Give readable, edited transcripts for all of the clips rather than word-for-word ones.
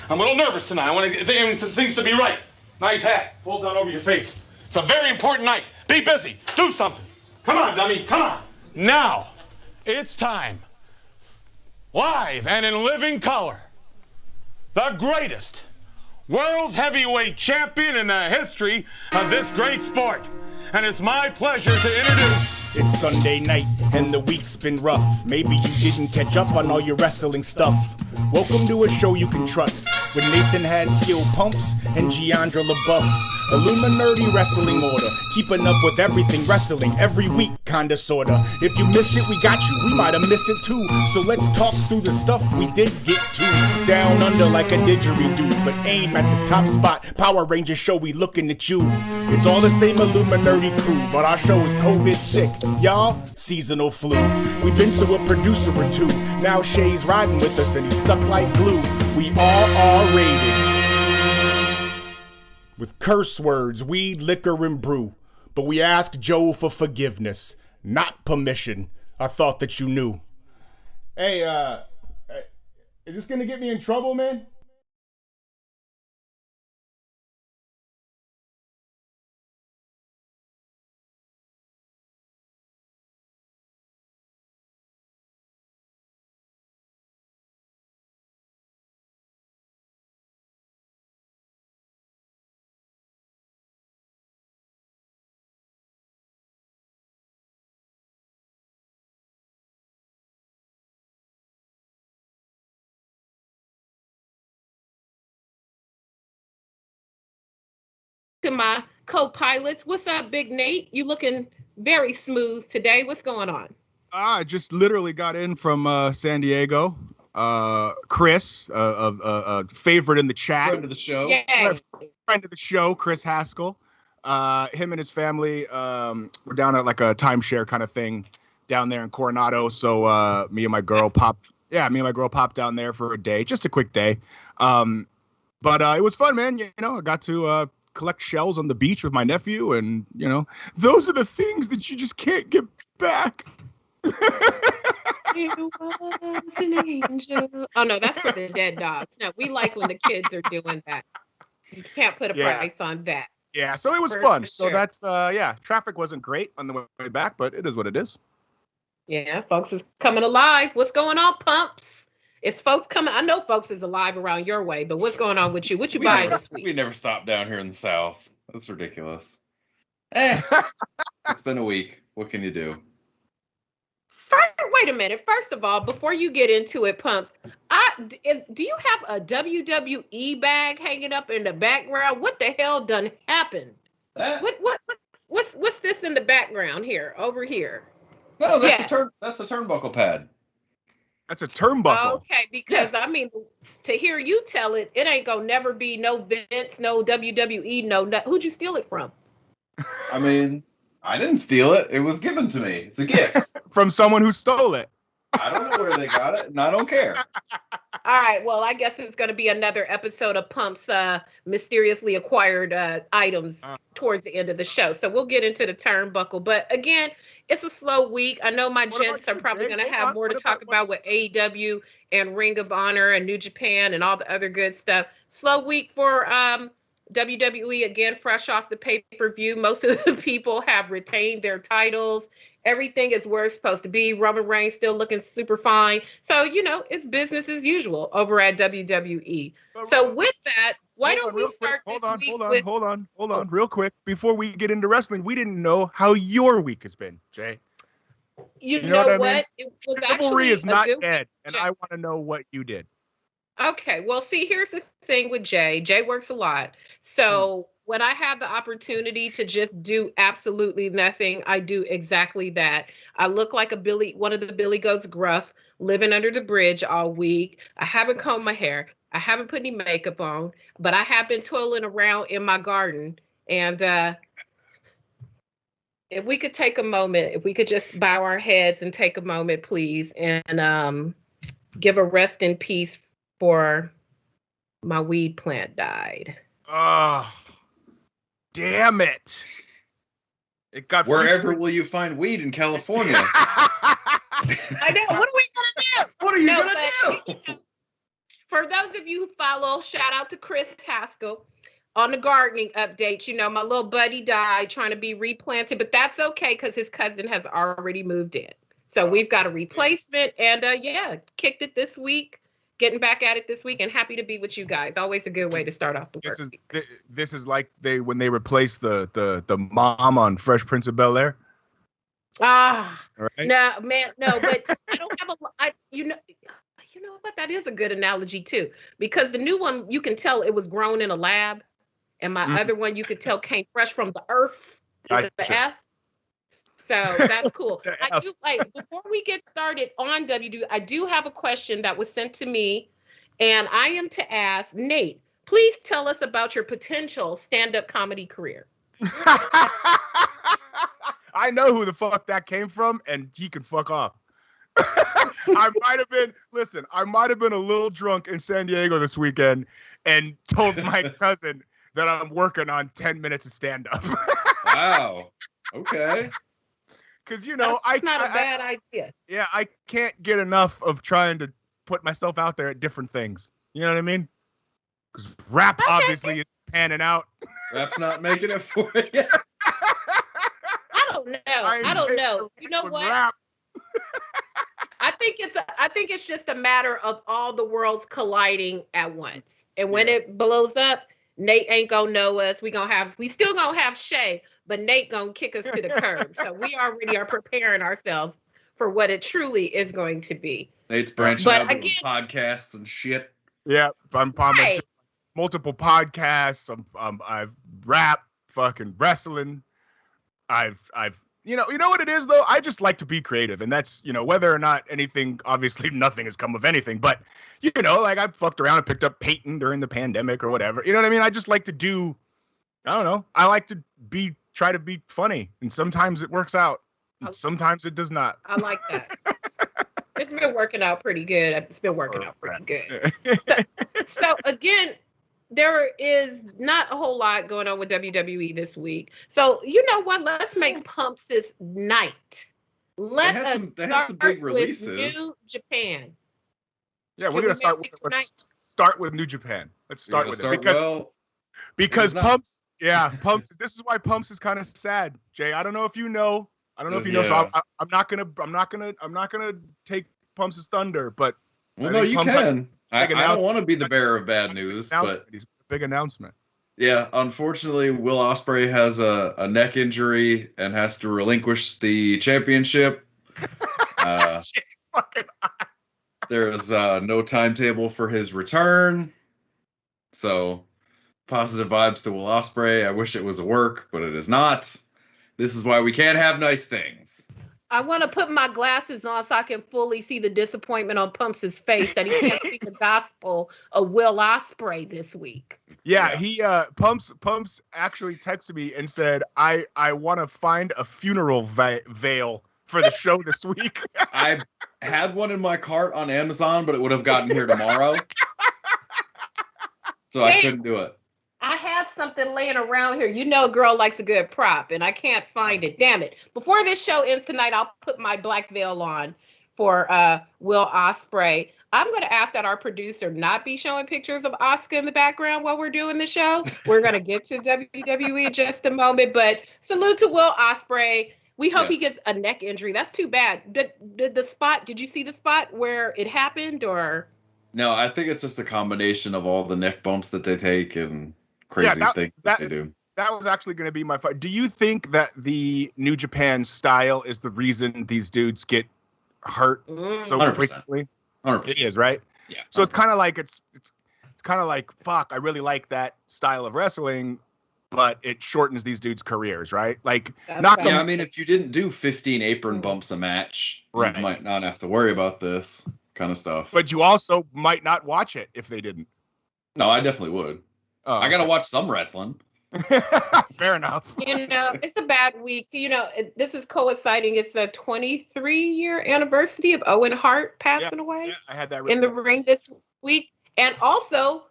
I'm a little nervous tonight. I want things to be right. Nice hat. Pulled down over your face. It's a very important night. Be busy. Do something. Come on, dummy. Come on. Now, it's time. Live and in living color. The greatest world's heavyweight champion in the history of this great sport. And it's my pleasure to introduce... It's Sunday night and the week's been rough. Maybe you didn't catch up on all your wrestling stuff. Welcome to a show you can trust, with Nathan has skill pumps and Giandra LaBeouf. IllumiNERDI wrestling order, keeping up with everything wrestling every week, kinda sorta. If you missed it, we got you. We might have missed it too. So let's talk through the stuff we did get to. Down under like a didgeridoo, but aim at the top spot. Power Rangers show, we looking at you. It's all the same IllumiNERDI crew, but our show is COVID sick. Y'all, seasonal flu. We've been through a producer or two. Now Shay's riding with us and he's stuck like glue. We all are rated with curse words, weed, liquor, and brew. But we ask Joe for forgiveness, not permission. I thought that you knew. Hey, is this gonna get me in trouble, man? To my co-pilots. What's up, Big Nate? You looking very smooth today. What's going on? I just literally got in from San Diego. Chris, a favorite in the chat. Friend of the show. Yes. Friend of the show, Chris Haskell. Him and his family were down at like a timeshare kind of thing down there in Coronado. So me and my girl popped down there for a day, just a quick day. But it was fun, man. You know, I got to collect shells on the beach with my nephew, and you know, those are the things that you just can't get back. You was an angel. Oh no, that's for the dead dogs. No, we like when the kids are doing that. You can't put a price on that. Yeah, so it was fun. So that's traffic wasn't great on the way back, but it is what it is. Yeah, folks is coming alive. What's going on, Pumps? It's folks coming. I know folks is alive around your way, but what's going on with you? What you buying this week? We never stopped down here in the South. That's ridiculous. It's been a week. What can you do? Wait a minute. First of all, before you get into it, Pumps, do you have a WWE bag hanging up in the background? What the hell done happened? What's this in the background here? Over here? No, that's a turnbuckle pad. That's a turnbuckle. Okay, because I mean, to hear you tell it, it ain't gonna never be no Vince, no WWE, no. Who'd you steal it from? I mean, I didn't steal it. It was given to me. It's a gift. From someone who stole it. I don't know where they got it, and I don't care. All right, well, I guess it's going to be another episode of Pump's mysteriously acquired items towards the end of the show. So we'll get into the turnbuckle. But again, it's a slow week. I know my gents are probably going to have more to talk about with AEW and Ring of Honor and New Japan and all the other good stuff. Slow week for WWE, again, fresh off the pay-per-view. Most of the people have retained their titles. Everything is where it's supposed to be. Roman Reigns still looking super fine. So, you know, it's business as usual over at WWE. So with that, why don't we start this week with... Hold on, real quick. Before we get into wrestling, we didn't know how your week has been, Jay. You know what? It was Chivalry is not dead, and I want to know what you did. Okay, well, see, here's the thing with Jay. Jay works a lot. So when I have the opportunity to just do absolutely nothing, I do exactly that. I look like one of the Billy Goats Gruff, living under the bridge all week. I haven't combed my hair. I haven't put any makeup on, but I have been toiling around in my garden. And if we could take a moment, if we could just bow our heads and take a moment, please, and give a rest in peace for my weed plant died. Oh, damn it. It got Wherever will you find weed in California? I know. What are we going to do? What are you going to do? For those of you who follow, shout out to Chris Haskell on the gardening update. You know, my little buddy died trying to be replanted, but that's okay because his cousin has already moved in. So we've got a replacement, and kicked it this week. Getting back at it this week, and happy to be with you guys. Always a good way to start off the work week. This is like when they replaced the mom on Fresh Prince of Bel-Air. Right? No, man, no, but I don't have you know what? That is a good analogy too, because the new one, you can tell it was grown in a lab, and my other one, you could tell came fresh from the earth, the F. So that's cool. I do before we get started on WD, I do have a question that was sent to me, and I am to ask Nate, please tell us about your potential stand-up comedy career. I know who the fuck that came from, and he can fuck off. I might have been a little drunk in San Diego this weekend and told my cousin that I'm working on 10 minutes of stand-up. Wow. Okay. Because, it's not a bad idea. Yeah, I can't get enough of trying to put myself out there at different things. You know what I mean? Because rap obviously is panning out. Rap's not making it for you. I don't know. You know what? Rap. I think it's just a matter of all the worlds colliding at once. And when it blows up, Nate ain't gonna know us. We still gonna have Shay, but Nate gonna kick us to the curb. So we already are preparing ourselves for what it truly is going to be. Nate's branching out doing podcasts and shit. Yeah, I'm doing multiple podcasts. I've rap, fucking wrestling. I've you know what it is though? I just like to be creative, and that's, whether or not anything, obviously nothing has come of anything, but I fucked around and picked up painting during the pandemic or whatever. You know what I mean? I just like to do, I don't know. I like to try to be funny, and sometimes it works out. And sometimes it does not. I like that. It's been working out pretty good. So again, there is not a whole lot going on with WWE this week. So you know what? Let's make Pumps this night. Let us start some big releases. With New Japan. Yeah, we're gonna start with New Japan. Let's start with it because Pumps. Yeah, Pumps. This is why Pumps is kind of sad, Jay. I don't know if you know. So I'm not gonna take Pumps' thunder, but no, you can. I don't want to be the bearer of bad news, but big announcement. Yeah, unfortunately, Will Ospreay has a neck injury and has to relinquish the championship. There is no timetable for his return, so positive vibes to Will Ospreay. I wish it was a work, but it is not. This is why we can't have nice things. I want to put my glasses on so I can fully see the disappointment on Pumps' face that he can't speak the gospel of Will Ospreay this week. Yeah, he Pumps actually texted me and said, I want to find a funeral veil for the show this week. I had one in my cart on Amazon, but it would have gotten here tomorrow. So I couldn't do it. I had something laying around here. You know, a girl likes a good prop, and I can't find it. Damn it. Before this show ends tonight, I'll put my black veil on for Will Ospreay. I'm going to ask that our producer not be showing pictures of Asuka in the background while we're doing the show. We're going to get to WWE in just a moment, but salute to Will Ospreay. We hope he gets a neck injury. That's too bad. Did you see the spot where it happened, or? No, I think it's just a combination of all the neck bumps that they take and crazy things that they do. That was actually going to be my fight. Do you think that the New Japan style is the reason these dudes get hurt so 100%. frequently? 100%. It is, right? Yeah. 100%. So it's kind of like it's kind of like, fuck, I really like that style of wrestling, but it shortens these dudes' careers, right? Like, I mean, if you didn't do 15 apron bumps a match, you might not have to worry about this kind of stuff. But you also might not watch it if they didn't. No, I definitely would. Oh, I got to watch some wrestling. Fair enough. It's a bad week. This is coinciding. It's a 23-year anniversary of Owen Hart passing away. Yeah, I had that in the ring this week. And also,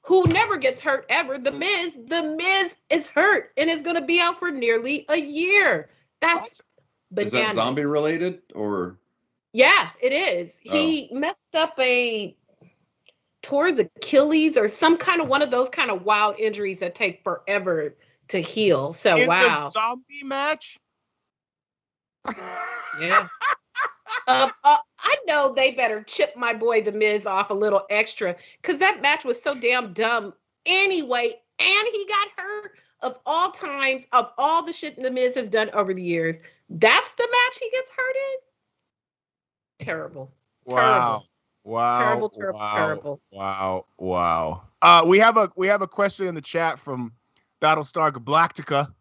who never gets hurt ever, The Miz. The Miz is hurt and is going to be out for nearly a year. That's bananas. Is that zombie related or? Yeah, it is. He messed up a tore his Achilles or some kind of one of those kind of wild injuries that take forever to heal. So In wow. the zombie match? Yeah. I know they better chip my boy The Miz off a little extra because that match was so damn dumb anyway, and he got hurt. Of all times, of all the shit The Miz has done over the years, that's the match he gets hurt in? Terrible. Wow. Terrible. Wow. Terrible. Wow. We have a question in the chat from Battlestar Galactica,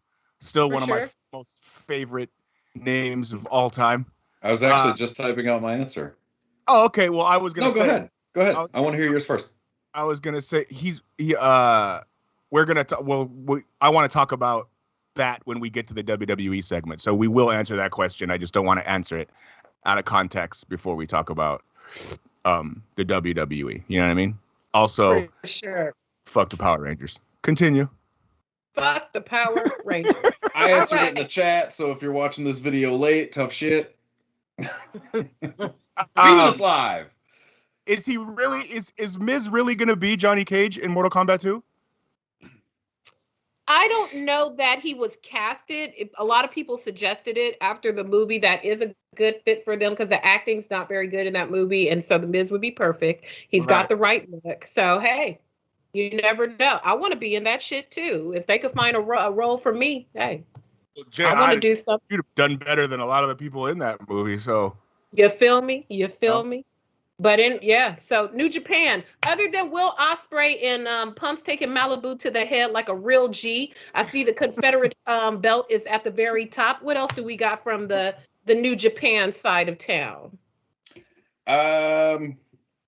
still For one of sure. my most favorite names of all time. I was actually just typing out my answer. Oh, okay. Well, I was gonna say. Go ahead. Go ahead. I want to hear yours first. I was gonna say we're gonna I want to talk about that when we get to the WWE segment. So we will answer that question. I just don't want to answer it out of context before we talk about the WWE. You know what I mean? Also, For sure. fuck the Power Rangers. Continue. Fuck the Power Rangers. I answered it in the chat, so if you're watching this video late, tough shit. Being this live. Is he really? Is Miz really gonna be Johnny Cage in Mortal Kombat 2? I don't know that he was casted. A lot of people suggested it after the movie. That is a good fit for them because the acting's not very good in that movie, and so the Miz would be perfect. He's got the right look. So hey, you never know. I want to be in that shit too. If they could find a role for me, hey, Well, Jay, I want to do something. You'd have done better than a lot of the people in that movie. So you feel me? Me? But so New Japan, other than Will Ospreay and Pumps taking Malibu to the head like a real G, I see the Confederate belt is at the very top. What else do we got from the New Japan side of town?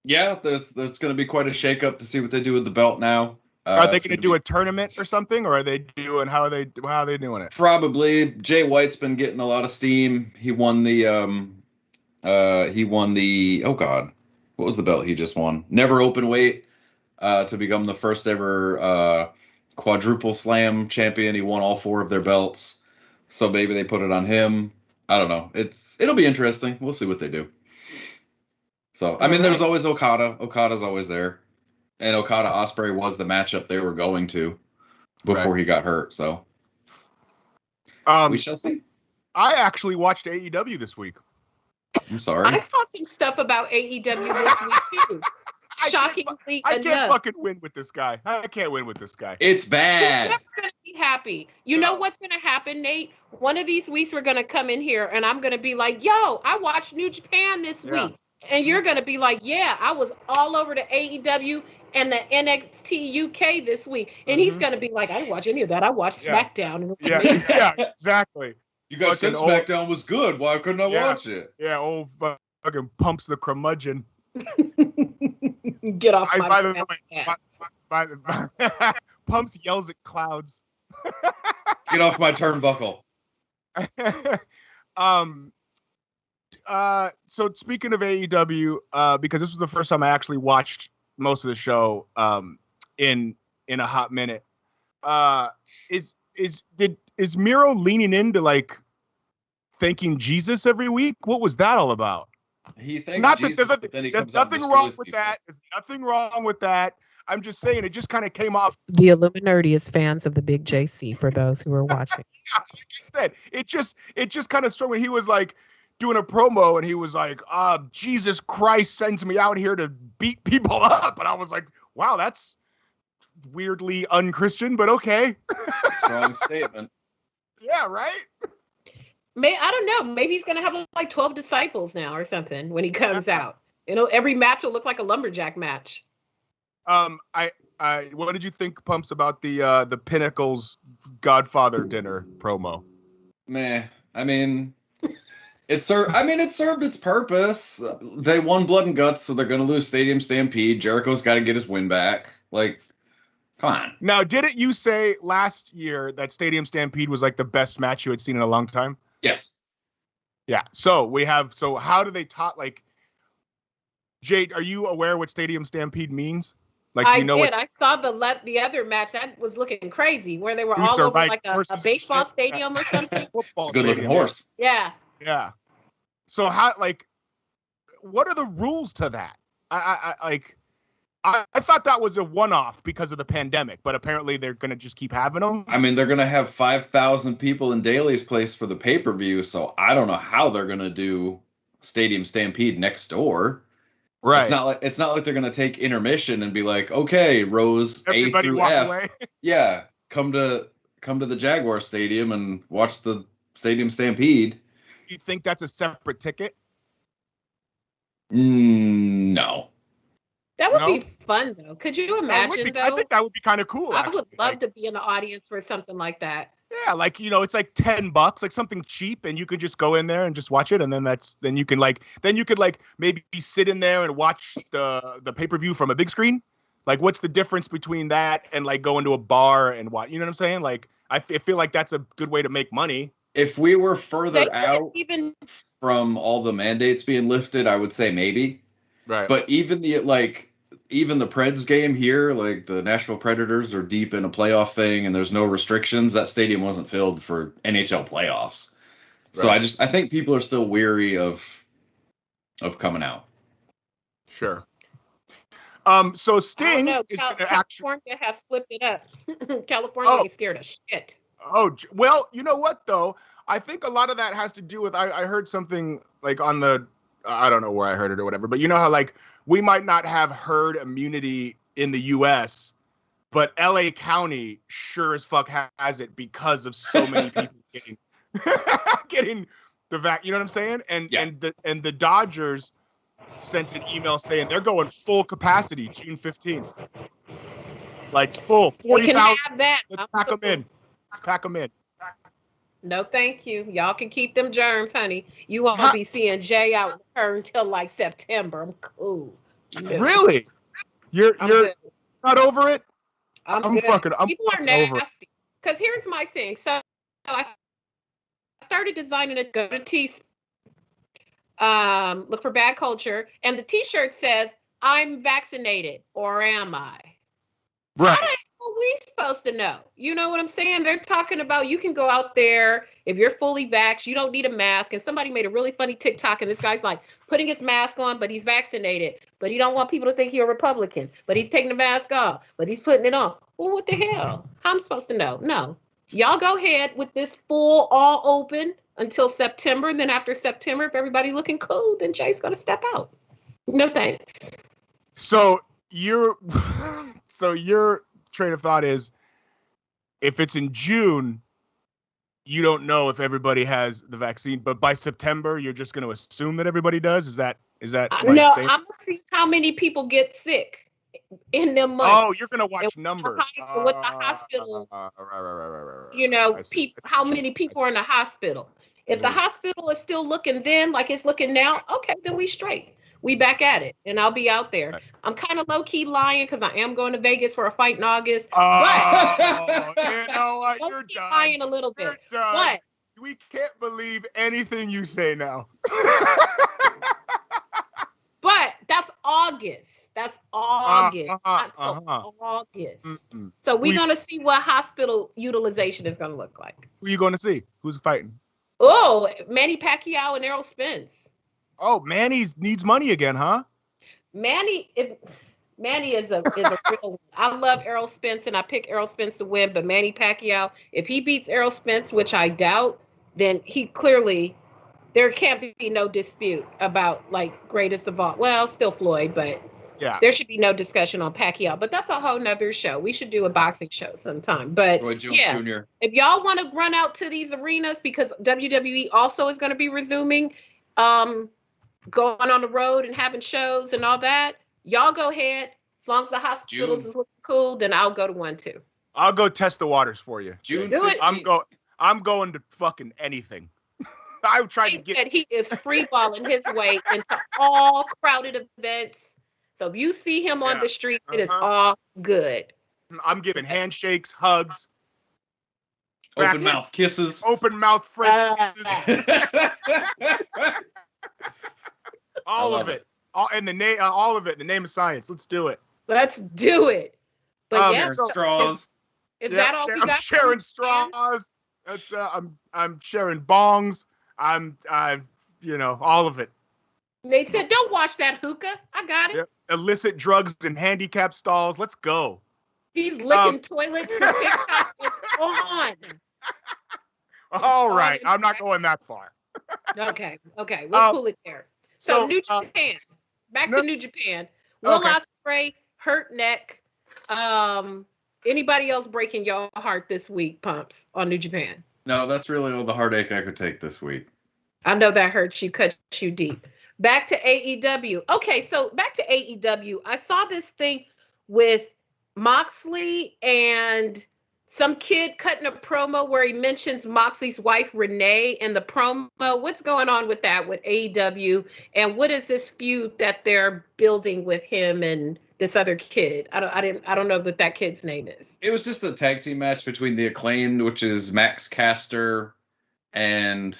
Yeah, there's going to be quite a shakeup to see what they do with the belt now. Are they going to do a tournament or something, or are they doing how are they doing it? Probably. Jay White's been getting a lot of steam. He won the oh god, what was the belt he just won? Never open weight to become the first ever quadruple slam champion. He won all 4 of their belts. So maybe they put it on him. I don't know. It'll be interesting. We'll see what they do. So I mean, there's always Okada. Okada's always there. And Okada Ospreay was the matchup they were going to before he got hurt. So we shall see. I actually watched AEW this week. I'm sorry. I saw some stuff about AEW this week too. Shockingly I can't fucking win with this guy. I can't win with this guy. It's bad. You're never gonna be happy. You know what's gonna happen, Nate? One of these weeks we're gonna come in here and I'm gonna be like, yo, I watched New Japan this week. And you're gonna be like, yeah, I was all over the AEW and the NXT UK this week. And he's gonna be like, I didn't watch any of that. I watched SmackDown. Yeah, exactly. You guys said SmackDown was good. Why couldn't I watch it? Yeah, old fucking Pumps the curmudgeon. Get off by the way, Pumps yells at clouds. Get off my turnbuckle. So speaking of AEW, because this was the first time I actually watched most of the show in a hot minute, is Miro leaning into like thanking Jesus every week? What was that all about? He thanks Jesus, but then he comes out and nothing wrong with that. There's nothing wrong with that. I'm just saying it just kind of came off. The IllumiNERDI is fans of the Big JC for those who are watching. Yeah, like I said, it just kind of struck when he was like doing a promo and he was like, Jesus Christ sends me out here to beat people up. And I was like, wow, that's weirdly unchristian, but okay. Strong statement. Yeah, right? I don't know. Maybe he's gonna have like 12 disciples now or something when he comes out. Every match will look like a lumberjack match. What did you think, Pumps, about the Pinnacle's Godfather dinner promo? Meh. I mean, it served its purpose. They won Blood and Guts, so they're gonna lose Stadium Stampede. Jericho's got to get his win back. Like, come on. Now, didn't you say last year that Stadium Stampede was like the best match you had seen in a long time? Yes. Yeah. So how do they talk? Like, Jade, are you aware what Stadium Stampede means? Like, I did. I saw the other match that was looking crazy, where they were all over like a baseball stadium or something. Good looking horse. Yeah. Yeah. So what are the rules to that? I like, I thought that was a one-off because of the pandemic, but apparently they're going to just keep having them. I mean, they're going to have 5,000 people in Daly's place for the pay-per-view, so I don't know how they're going to do Stadium Stampede next door. Right. It's not like they're going to take intermission and be like, "Okay, rows Everybody A through walk F, away. yeah, come to the Jaguar Stadium and watch the Stadium Stampede." You think that's a separate ticket? No. That would be fun, though. Could you imagine, though? I think that would be kind of cool. I would love to be in the audience for something like that. Yeah, like, it's like $10, like something cheap, and you could just go in there and just watch it, and then you could maybe sit in there and watch the pay-per-view from a big screen. Like, what's the difference between that and like going to a bar and watch? You know what I'm saying? Like, I feel like that's a good way to make money. If we were further out from all the mandates being lifted, I would say maybe. Right. But even the Preds game here, like the Nashville Predators are deep in a playoff thing and there's no restrictions. That stadium wasn't filled for NHL playoffs. Right. So I think people are still weary of coming out. Sure. So Sting is going to actually... California has flipped it up. California is scared of shit. Oh, well, you know what, though? I think a lot of that has to do with, I heard something like on the, I don't know where I heard it or whatever, but you know how like we might not have herd immunity in the U.S., but LA County sure as fuck has it because of so many people getting the vaccine. You know what I'm saying? And the Dodgers sent an email saying they're going full capacity June 15th. Like full 40,000. Let's pack them in. Pack them in. No, thank you. Y'all can keep them germs, honey. You won't be seeing Jay out with her until like September. I'm cool. No. Really? You're not over it? I'm fucking. People are nasty. Because here's my thing. So I started designing a go to tees. Look for bad culture, and the T-shirt says, "I'm vaccinated," or am I? Right. What are we supposed to know? You know what I'm saying? They're talking about you can go out there if you're fully vaxxed, you don't need a mask. And somebody made a really funny TikTok, and this guy's like putting his mask on, but he's vaccinated, but he don't want people to think he's a Republican, but he's taking the mask off, but he's putting it on. Well, what the hell? How am I supposed to know? No. Y'all go ahead with this full all open until September. And then after September, if everybody looking cool, then Jay's going to step out. No thanks. So your train of thought is, if it's in June, you don't know if everybody has the vaccine, but by September, you're just going to assume that everybody does. Is that? No, I'm going to see how many people get sick in them months. Oh, you're going to watch numbers. With the hospital. Right. You know, how many people are in the hospital. If the hospital is still looking then like it's looking now, okay, then we straight. We back at it, and I'll be out there. Right. I'm kind of low-key lying because I am going to Vegas for a fight in August. Oh, you know what? You're done. Lying a little bit. What? We can't believe anything you say now. But that's August. That's August. Not till August. Mm-mm. So we're going to see what hospital utilization is going to look like. Who are you going to see? Who's fighting? Oh, Manny Pacquiao and Errol Spence. Oh, Manny needs money again, huh? Manny is a real one. I love Errol Spence, and I pick Errol Spence to win. But Manny Pacquiao, if he beats Errol Spence, which I doubt, then he clearly, there can't be no dispute about like greatest of all. Well, still Floyd, but yeah, there should be no discussion on Pacquiao. But that's a whole nother show. We should do a boxing show sometime. But Roy Jones Jr. If y'all want to run out to these arenas, because WWE also is going to be resuming. Going on the road and having shows and all that, y'all go ahead. As long as the hospitals is looking cool, then I'll go to one too. I'll go test the waters for you. June do 15th. I'm going to fucking anything. I tried to get. Said he is freeballing his way into all crowded events. So if you see him on the street, it is all good. I'm giving handshakes, hugs, open mouth kisses, open mouth French kisses. All of it. All in the name. All of it. The name of science. Let's do it. Let's do it. But sharing straws. Is that all we got? I'm sharing straws. That's I'm sharing bongs. I'm all of it. They said, don't watch that hookah. I got it. Yep. Illicit drugs in handicap stalls. Let's go. He's licking toilets for TikTok. It's on. All right. I'm not going that far. Okay. We'll cool it there. So New Japan. Back to New Japan. Will Ospreay, hurt neck. Anybody else breaking your heart this week, Pumps, on New Japan? No, that's really all the heartache I could take this week. I know that hurts you, cuts you deep. Back to AEW. Okay, so back to AEW. I saw this thing with Moxley and some kid cutting a promo where he mentions Moxley's wife, Renee, in the promo. What's going on with that with AEW? And what is this feud that they're building with him and this other kid? I don't know what that kid's name is. It was just a tag team match between the Acclaimed, which is Max Caster, and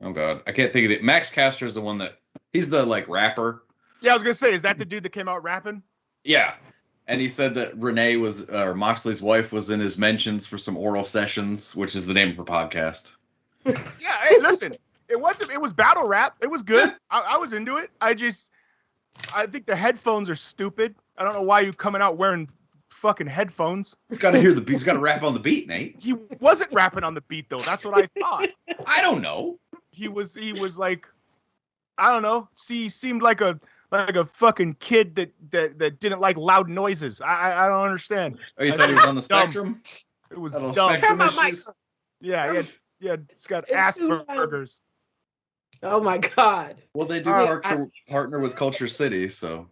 oh god, I can't think of it. Max Caster is the one that he's the like rapper. Yeah, I was gonna say, is that the dude that came out rapping? Yeah. And he said that Renee was, or Moxley's wife was in his mentions for some oral sessions, which is the name of her podcast. Yeah, hey, listen, it was battle rap. It was good. I was into it. I think the headphones are stupid. I don't know why you coming out wearing fucking headphones. He's got to hear the beat. He's got to rap on the beat, Nate. He wasn't rapping on the beat though. That's what I thought. I don't know. He was like, I don't know. He seemed like a fucking kid that didn't like loud noises. I don't understand. Oh, you thought he was on the spectrum? It was dumb. Spectrum issues? Yeah, he's got Asperger's. Oh my god. Well, they do partner with Culture City, so.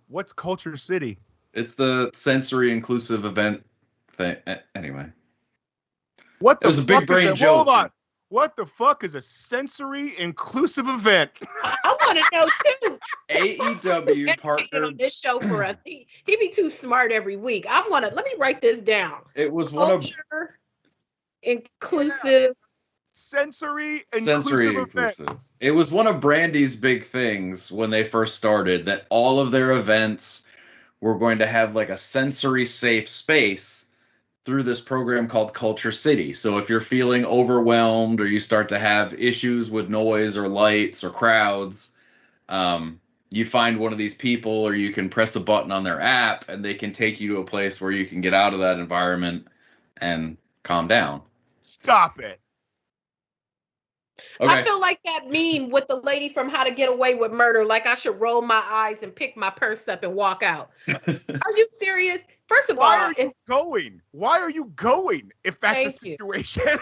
What's Culture City? It's the sensory inclusive event thing. Anyway. What the There's a big brain joke. Hold on. What the fuck is a sensory inclusive event? I want to know too. AEW partnered on this show for us. He be too smart every week. Let me write this down. It was Culture inclusive. Sensory inclusive. It was one of Brandy's big things when they first started, that all of their events were going to have like a sensory safe space through this program called Culture City. So if you're feeling overwhelmed or you start to have issues with noise or lights or crowds, you find one of these people, or you can press a button on their app and they can take you to a place where you can get out of that environment and calm down. Stop it. Okay. I feel like that meme with the lady from How to Get Away with Murder, like I should roll my eyes and pick my purse up and walk out. Are you serious? First of all, why are you going? Why are you going if that's the situation?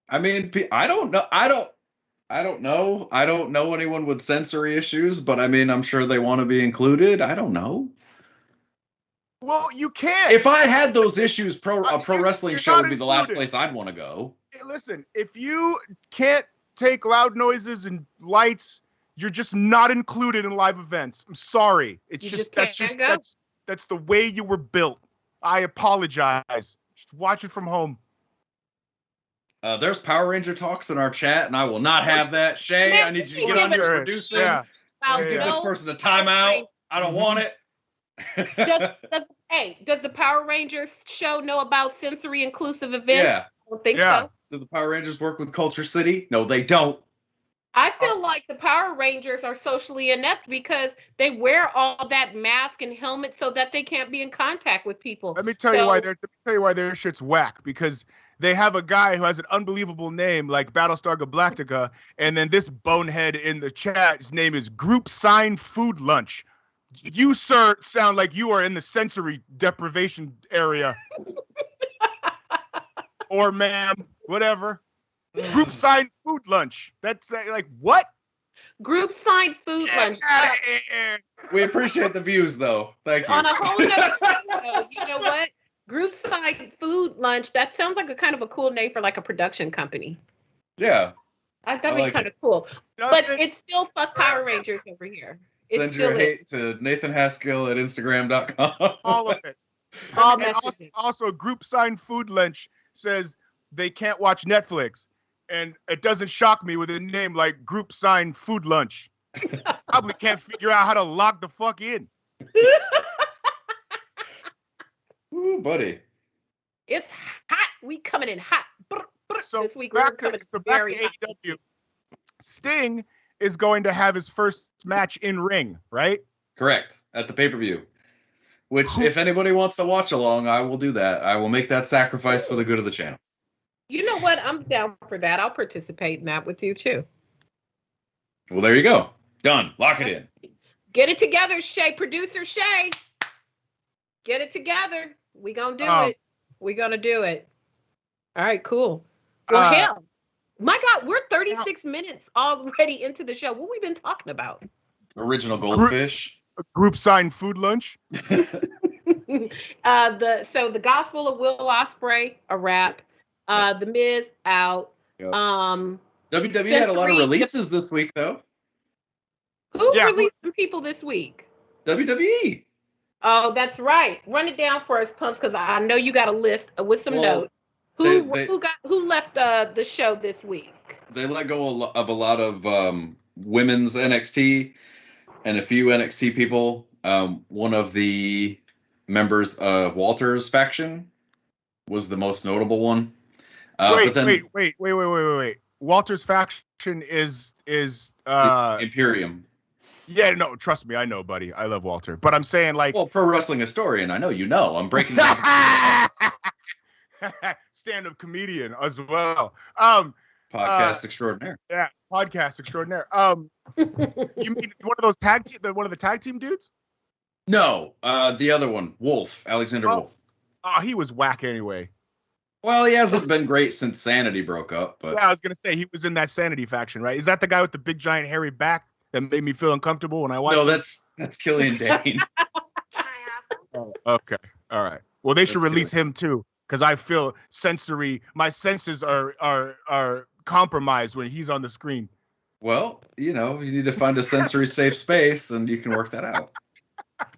I mean, I don't know. I don't know. I don't know anyone with sensory issues, but I mean, I'm sure they want to be included. I don't know. Well, you can't. If I had those issues, a pro wrestling show would be the last place I'd want to go. Hey, listen, if you can't take loud noises and lights, you're just not included in live events. I'm sorry. That's the way you were built. I apologize. Just watch it from home. There's Power Ranger talks in our chat, and I will not have that. Shay, I need you to get on your producing. Yeah. Give this person a timeout. I don't want it. Does the Power Rangers show know about sensory inclusive events? Yeah. I don't think so. Do the Power Rangers work with Culture City? No, they don't. I feel like the Power Rangers are socially inept because they wear all that mask and helmet so that they can't be in contact with people. Let me tell you why their shit's whack, because they have a guy who has an unbelievable name like Battlestar Galactica, and then this bonehead in the chat, his name is Group Sign Food Lunch. You, sir, sound like you are in the sensory deprivation area. Or ma'am, whatever. Group Sign Food Lunch. That's like, what? Group Sign Food Lunch. We appreciate the views, though. Thank you. On a whole other note, you know what? Group Sign Food Lunch, that sounds like a kind of a cool name for like a production company. Yeah. That'd be kind of cool. But it's still fuck Power Rangers over here. Send your hate to Nathan Haskell at Instagram.com. All of it. All messages. Also, Group Sign Food Lunch says they can't watch Netflix. And it doesn't shock me with a name like Group Sign Food Lunch. Probably can't figure out how to log the fuck in. Ooh, buddy. It's hot. We coming in hot. So this week. back to AEW. Sting is going to have his first match in ring, right? Correct. At the pay-per-view. Which, if anybody wants to watch along, I will do that. I will make that sacrifice for the good of the channel. You know what? I'm down for that. I'll participate in that with you too. Well, there you go. Done. Lock it in. Get it together, Shay. Producer Shay. Get it together. We gonna do it. We gonna do it. All right, cool. Well, hell, my God, we're 36 minutes already into the show. What we been talking about? Original Goldfish. Group signed food lunch. The Gospel of Will Ospreay, a wrap. The Miz out. Yep. WWE had a lot of releases this week, though. Who released some people this week? WWE. Oh, that's right. Run it down for us, Pumps, because I know you got a list with some notes. Who left the show this week? They let go of a lot of women's NXT and a few NXT people. One of the members of Walter's faction was the most notable one. Wait. Walter's faction is Imperium. Yeah, no, trust me, I know, buddy. I love Walter. But I'm saying, like... Well, pro wrestling historian, I know you know. I'm breaking down. Stand-up comedian as well. Podcast extraordinaire. Yeah, podcast extraordinaire. You mean one of those one of the tag team dudes? No, the other one, Wolf, Alexander Wolf. Oh, he was whack anyway. Well, he hasn't been great since Sanity broke up. But yeah, I was gonna say he was in that Sanity faction, right? Is that the guy with the big giant hairy back that made me feel uncomfortable when I watched? No, that's Killian Dane. Oh, okay, all right. Well, they should release him too, because I feel my senses are compromised when he's on the screen. Well, you need to find a sensory safe space, and you can work that out.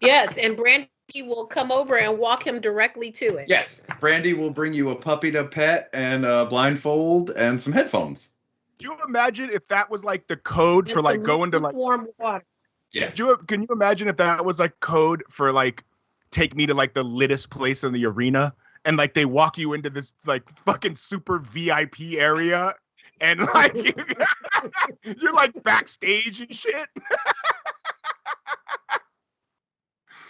Yes, and Brandy will come over and walk him directly to it. Yes, Brandy will bring you a puppy to pet and a blindfold and some headphones. Do you imagine if that was like the code for like going to like warm water? Yes. Can you imagine if that was like code for like take me to like the littest place in the arena and like they walk you into this like fucking super VIP area and like you're like backstage and shit.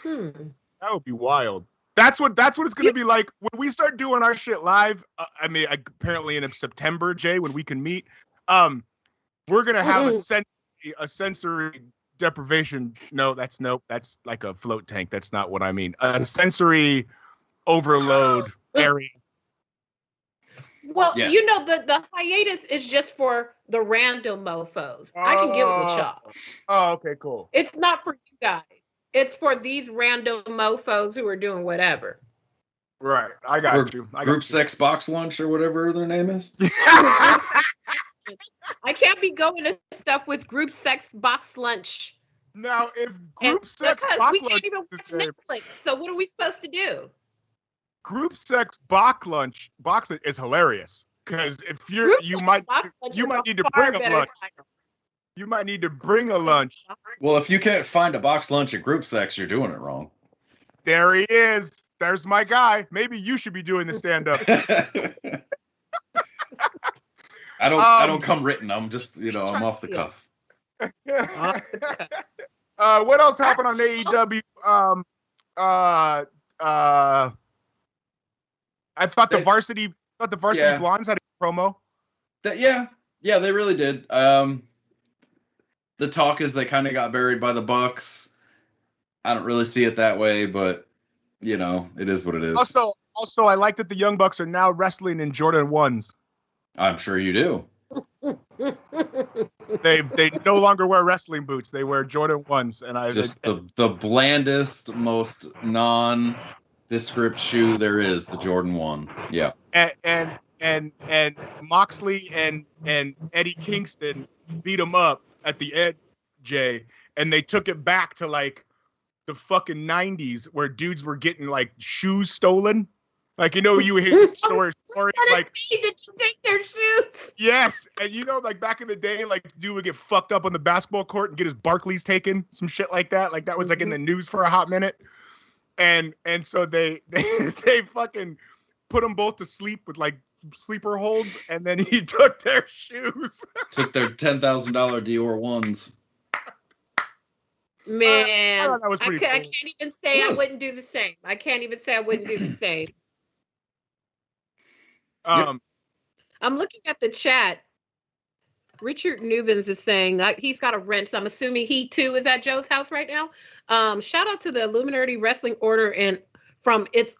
That would be wild. That's what it's gonna be like when we start doing our shit live. Apparently in September, Jay, when we can meet, we're gonna have a sensory deprivation. No, that's like a float tank. That's not what I mean. A sensory overload area. Well, yes. The hiatus is just for the random mofos. I can get with y'all. Oh, okay, cool. It's not for you guys. It's for these random mofos who are doing whatever. Right. I got you. Group sex box lunch or whatever their name is. I can't be going to stuff with group sex box lunch. Now, if group sex box lunch, we can't even watch Netflix. So what are we supposed to do? Group sex box lunch is hilarious because if you might need to bring a lunch. You might need to bring a lunch. Well, if you can't find a box lunch at group sex, you're doing it wrong. There he is. There's my guy. Maybe you should be doing the stand-up. I don't come written. I'm just, I'm off the cuff. What else happened on AEW? I thought the varsity blondes had a promo. Yeah, they really did. The talk is they kind of got buried by the Bucks. I don't really see it that way, but it is what it is. Also, I like that the Young Bucks are now wrestling in Jordan 1s. I'm sure you do. They no longer wear wrestling boots; they wear Jordan 1s, and the blandest, most nondescript shoe there is, the Jordan 1. Yeah. And Moxley and Eddie Kingston beat him up at the end, Jay, and they took it back to like the fucking 90s where dudes were getting like shoes stolen. Like, you hear stories like, did you take their shoes? Yes. And like back in the day, like dude would get fucked up on the basketball court and get his Barclays taken, some shit like that. Like that was like in the news for a hot minute. And so they fucking put them both to sleep with like sleeper holds, and then he took their shoes. Took their $10,000 Dior ones. Man, thought that was pretty I cool. can't even say I wouldn't do the same. I can't even say I wouldn't do the same. I'm looking at the chat. Richard Nubens is saying he's got a wrench. So I'm assuming he too is at Joe's house right now. Shout out to the IllumiNERDI Wrestling Order and from It's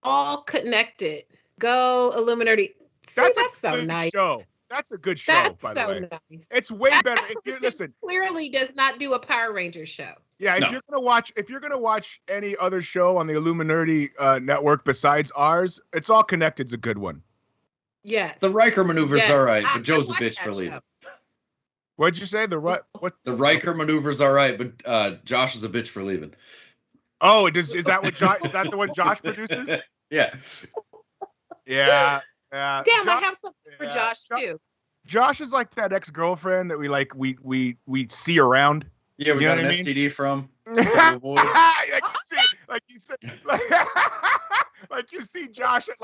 All Connected. Go IllumiNERDI. See, that's so nice. Show. That's a good show, that's by so the way. Nice. It's way better. If you listen, clearly does not do a Power Rangers show. Yeah, if you're gonna watch any other show on the IllumiNERDI network besides ours, It's All Connected's a good one. Yes. The Riker maneuver's all right, but Joe's a bitch for leaving. What'd you say? What? The Riker maneuver's all right, but Josh is a bitch for leaving. Oh, is that what Josh? Is that the one Josh produces? Yeah. Yeah. Damn, I have something for Josh too. Josh is like that ex-girlfriend that we see around. Yeah, we got an STD from. like you see Josh at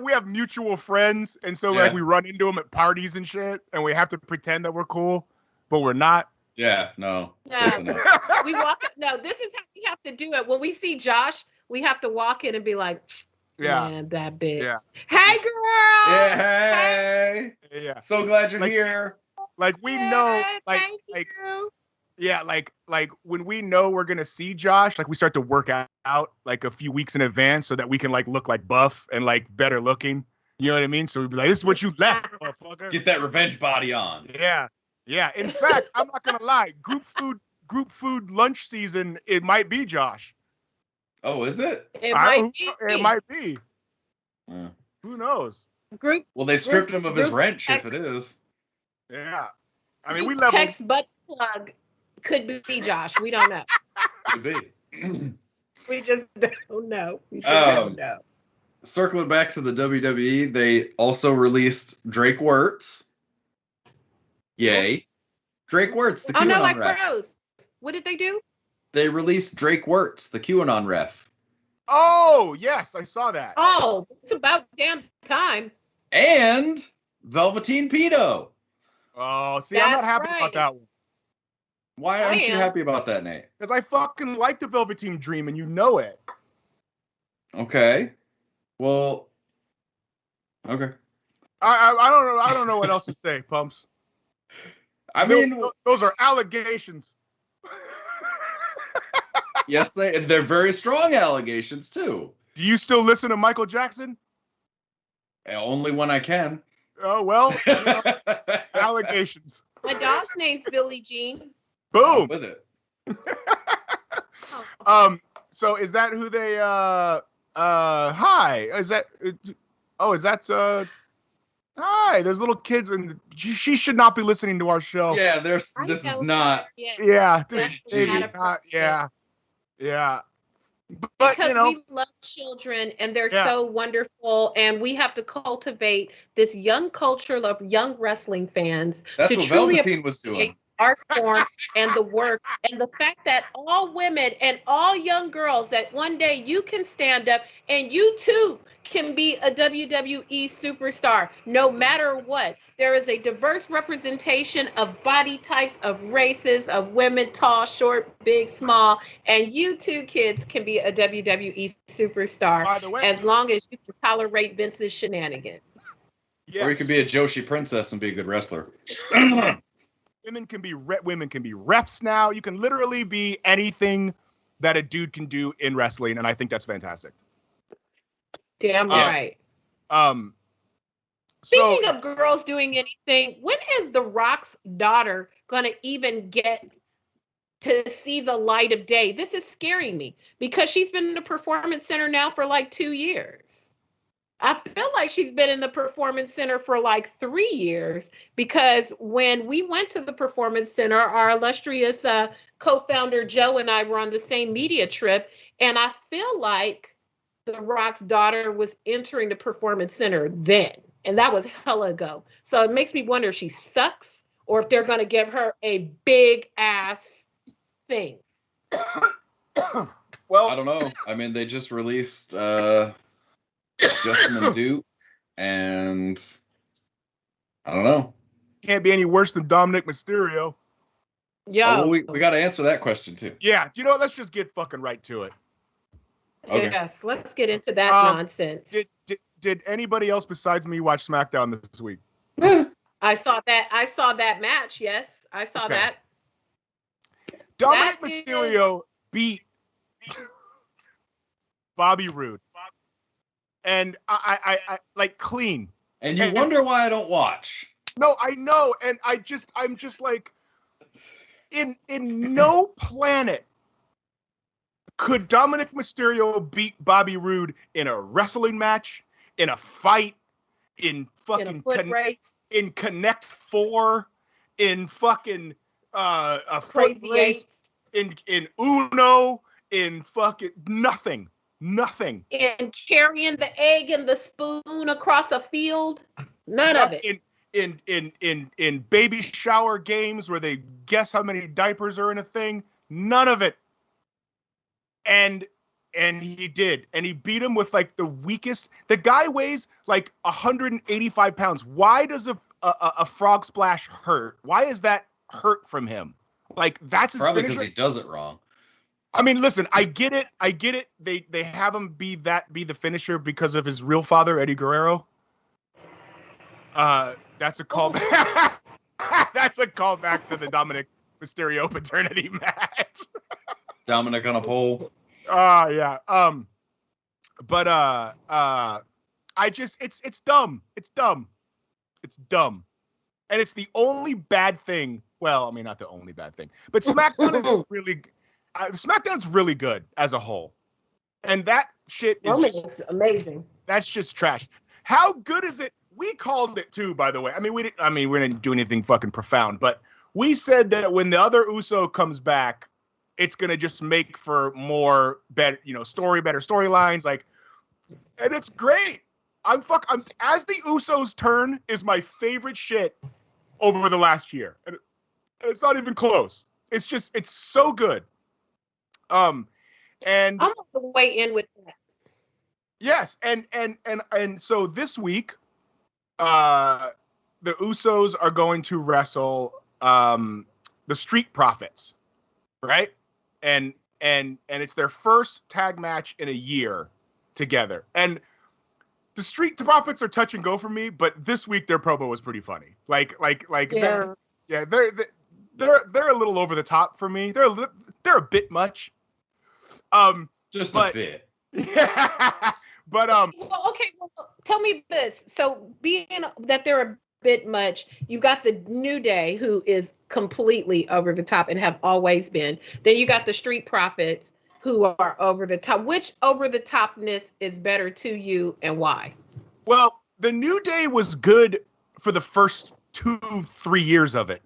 we have mutual friends, and so we run into them at parties and shit, and we have to pretend that we're cool, but we're not. Yeah, no. We walk. No, this is how we have to do it. When we see Josh, we have to walk in and be like, man, that bitch. Yeah. Hey, girl. Yeah, hey. Yeah. So glad you're here. Like we know, thank you. Yeah, like when we know we're gonna see Josh, like we start to work out like a few weeks in advance so that we can like look like buff and like better looking. You know what I mean? So we'd be like, "This is what you left, motherfucker." Get that revenge body on. Yeah. In fact, I'm not gonna lie. Group food lunch season. It might be Josh. Oh, is it? It might be. It might be. Who knows? Well, they stripped him of his wrench if it is. Yeah. I mean, we leveled. Text butt plug. Could be Josh. We don't know. Could be. We just don't know. We just don't know. Circling back to the WWE, they also released Drake Wirtz. Yay. Drake Wirtz, the QAnon ref. Bros. What did they do? They released Drake Wirtz, the QAnon ref. Oh, yes, I saw that. Oh, it's about damn time. And Velveteen Pedo. Oh, see, I'm not happy about that one. Why aren't you happy about that, Nate? Because I fucking like the Velveteen Dream, and you know it. Okay. Well. Okay. I don't know what else to say, Pumps. I mean, those are allegations. Yes, they're very strong allegations too. Do you still listen to Michael Jackson? Only when I can. Oh well. Allegations. My dog's name's Billie Jean. Boom. With it. So is that who they hi. Is that hi, there's little kids and she should not be listening to our show. Yeah, this is not. Yeah, this is not. Yeah. But because we love children and they're so wonderful, and we have to cultivate this young culture of young wrestling fans. That's to what truly Velveteen was doing. Art form and the work and the fact that all women and all young girls, that one day you can stand up and you too can be a WWE superstar, no matter what. There is a diverse representation of body types, of races, of women, tall, short, big, small, and you two kids can be a WWE superstar. By the way, as long as you can tolerate Vince's shenanigans. Yes. Or you can be a Joshi princess and be a good wrestler. Women can be refs now. You can literally be anything that a dude can do in wrestling, and I think that's fantastic. Damn right. Speaking of girls doing anything, when is The Rock's daughter gonna even get to see the light of day? This is scaring me because she's been in the Performance Center now for like 2 years. I feel like she's been in the Performance Center for like 3 years, because when we went to the Performance Center, our illustrious co-founder Joe and I were on the same media trip, and I feel like The Rock's daughter was entering the Performance Center then, and that was hella ago. So it makes me wonder if she sucks or if they're going to give her a big ass thing. Well, I don't know. I mean, they just released Jessamine Duke And I don't know. Can't be any worse than Dominic Mysterio. Yo. Oh, well, we got to answer that question too. Yeah, you know what? Let's just get fucking right to it. Okay. Yes, let's get into that nonsense. Did anybody else besides me watch SmackDown this week? I saw that match. Yes, I saw that. Dominic Mysterio beat Bobby Roode, and I like clean. And you wonder why I don't watch. No, I know, and I'm just like, in no planet could Dominic Mysterio beat Bobby Roode in a wrestling match, in a fight, in fucking race, in Connect 4, in fucking a foot Crazy race, in Uno, in fucking nothing. And carrying the egg and the spoon across a field, none of it. In baby shower games where they guess how many diapers are in a thing, none of it. And he did, and he beat him with like the weakest. The guy weighs like 185 pounds. Why does a frog splash hurt? Why is that hurt from him? Like, that's his probably finisher? because he does it wrong. I mean, listen, I get it. They have him be the finisher because of his real father, Eddie Guerrero. That's a callback. That's a callback to the Dominic Mysterio paternity match. Dominic on a pole. Yeah. But I just it's dumb. It's dumb. It's dumb. And it's the only bad thing. Well, I mean, not the only bad thing, but SmackDown is really SmackDown's really good as a whole. And that shit is just amazing. That's just trash. How good is it? We called it too, by the way. we didn't do anything fucking profound, but we said that when the other Uso comes back, it's gonna just make for more better storylines, like, and it's great. I'm as the Usos turn is my favorite shit over the last year, and it's not even close. It's so good. And I'm on the way in with that. Yes, and so this week, the Usos are going to wrestle the Street Profits, right? And it's their first tag match in a year together. And the Street Profits are touch and go for me, but this week their promo was pretty funny. They're a little over the top for me. They're a bit much. Just a bit. Yeah. But well, okay, well, tell me this. So being that they're a bit much, you got the New Day, who is completely over the top and have always been. Then you got the Street Profits, who are over the top. Which over the topness is better to you, and why? Well, the New Day was good for the first 2-3 years of it.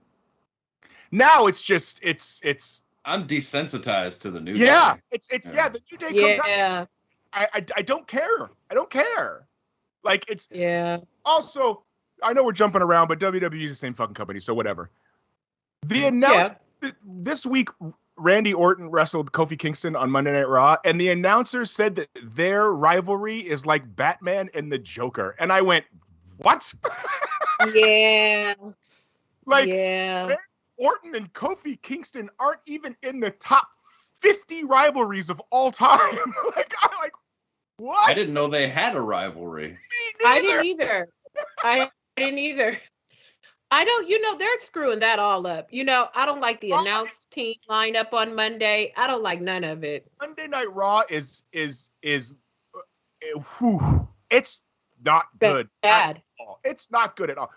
Now it's just it's I'm desensitized to the New Day. Yeah, the New Day comes out. Yeah. I don't care. I don't care. Like, it's Also, I know we're jumping around, but WWE is the same fucking company, so whatever. The announcement this week, Randy Orton wrestled Kofi Kingston on Monday Night Raw, and the announcer said that their rivalry is like Batman and the Joker. And I went, what? Yeah. Randy Orton and Kofi Kingston aren't even in the top 50 rivalries of all time. I'm like, what? I didn't know they had a rivalry. I didn't either. I didn't either. I don't, they're screwing that all up. I don't like the announced team lineup on Monday. I don't like none of it. Monday Night Raw is it's not good. Bad. At all. It's not good at all.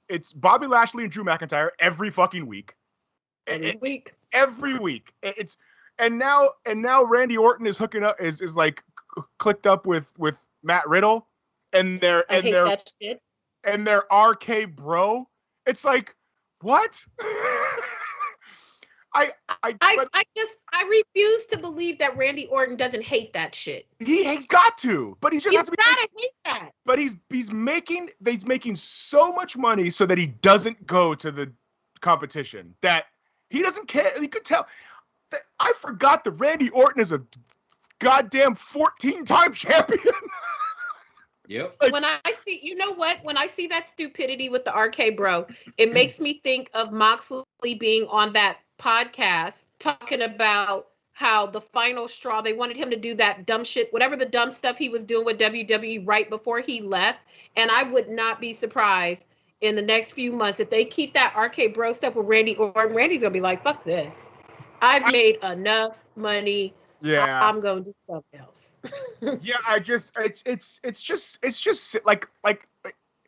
It's Bobby Lashley and Drew McIntyre every fucking week. Every week. And now Randy Orton is hooking up is like clicked up with Matt Riddle and their RK Bro. It's like, what? I refuse to believe that Randy Orton doesn't hate that shit. He's got to, but he just has to gotta hate that. But he's making so much money so that he doesn't go to the competition that he doesn't care. You could tell. I forgot that Randy Orton is a goddamn 14-time champion. Yep. When I see, you know what? When I see that stupidity with the RK Bro, it makes me think of Moxley being on that podcast talking about how the final straw, they wanted him to do that dumb shit, whatever the dumb stuff he was doing with WWE right before he left. And I would not be surprised in the next few months if they keep that RK Bro stuff with Randy Orton. Randy's going to be like, fuck this. I've made enough money. Yeah. I'm going to do something else. Yeah, it's just like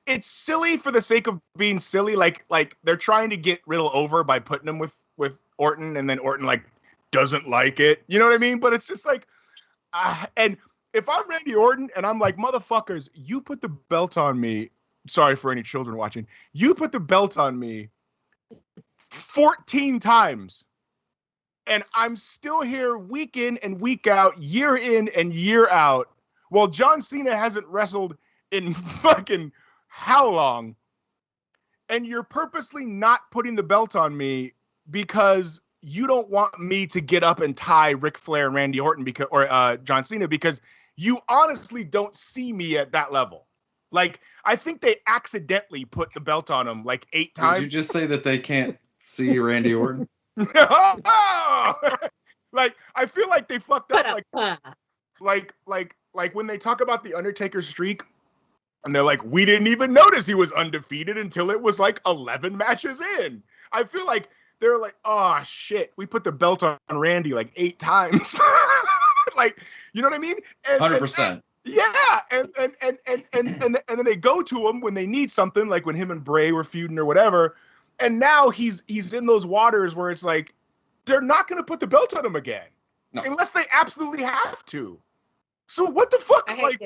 it's silly for the sake of being silly. Like they're trying to get Riddle over by putting him with Orton, and then Orton like doesn't like it. You know what I mean? But it's just like, and if I'm Randy Orton and I'm like, motherfuckers, you put the belt on me. Sorry for any children watching. You put the belt on me 14 times. And I'm still here week in and week out, year in and year out, while John Cena hasn't wrestled in fucking how long? And you're purposely not putting the belt on me because you don't want me to get up and tie Ric Flair and Randy Orton or John Cena, because you honestly don't see me at that level. Like, I think they accidentally put the belt on him like 8 times. Did you just say that they can't see Randy Orton? Like, I feel like they fucked up. Like when they talk about the Undertaker streak, and they're like, we didn't even notice he was undefeated until it was like 11 matches in. I feel like they're like, oh shit, we put the belt on Randy like 8 times. Like, you know what I mean? 100%. Yeah, and then they go to him when they need something, like when him and Bray were feuding or whatever. And now he's in those waters where it's like, they're not going to put the belt on him again. No. Unless they absolutely have to. So what the fuck? I hate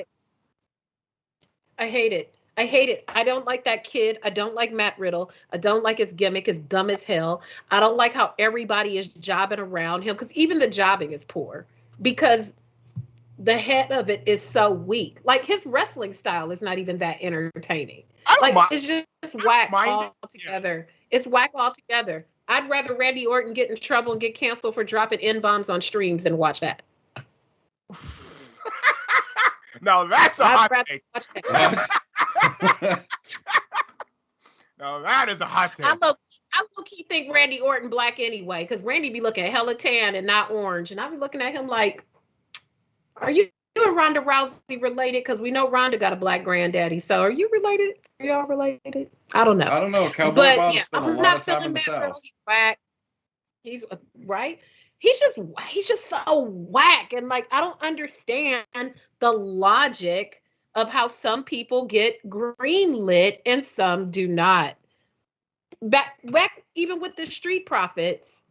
it. I hate it. I don't like that kid. I don't like Matt Riddle. I don't like his gimmick. It's dumb as hell. I don't like how everybody is jobbing around him, because even the jobbing is poor, because the head of it is so weak. Like, his wrestling style is not even that entertaining. It's just whack altogether. Yeah. It's whack altogether. I'd rather Randy Orton get in trouble and get canceled for dropping N-bombs on streams than watch that. Now that's a hot take. Now that is a hot take. I low-key think Randy Orton black anyway, because Randy be looking hella tan and not orange. And I be looking at him like, are you and Ronda Rousey related? Because we know Ronda got a black granddaddy. So are you related? Are y'all related? I don't know. Cowboy Bob spent a lot of time in the South. He's right. He's just so whack. And like, I don't understand the logic of how some people get greenlit and some do not. Back even with the Street Profits,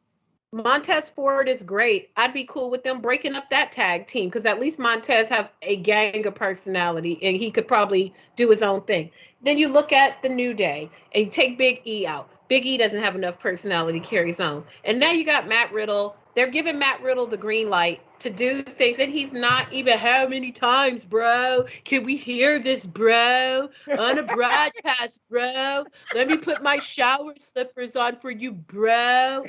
Montez Ford is great. I'd be cool with them breaking up that tag team, because at least Montez has a gang of personality and he could probably do his own thing. Then you look at the New Day and you take Big E out. Big E doesn't have enough personality to carry his own. And now you got Matt Riddle. They're giving Matt Riddle the green light to do things, and he's not even, how many times, bro? Can we hear this, bro? On a broadcast, bro. Let me put my shower slippers on for you, bro.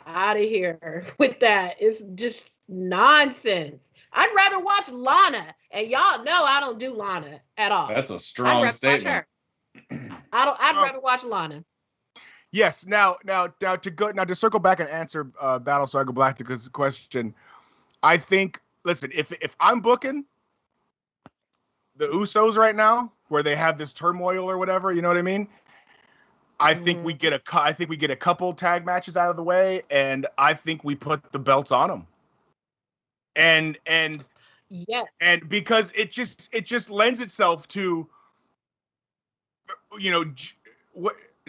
Out of here with that. It's just nonsense. I'd rather watch Lana, and y'all know I don't do Lana at all. That's a strong statement. I'd rather watch Lana. Yes. Now to circle back and answer Battlestar Galactica's question, I think, listen, if I'm booking the Usos right now, where they have this turmoil or whatever, you know what I mean? I think we get a couple tag matches out of the way, and I think we put the belts on them. And yes, and because it just lends itself to, you know,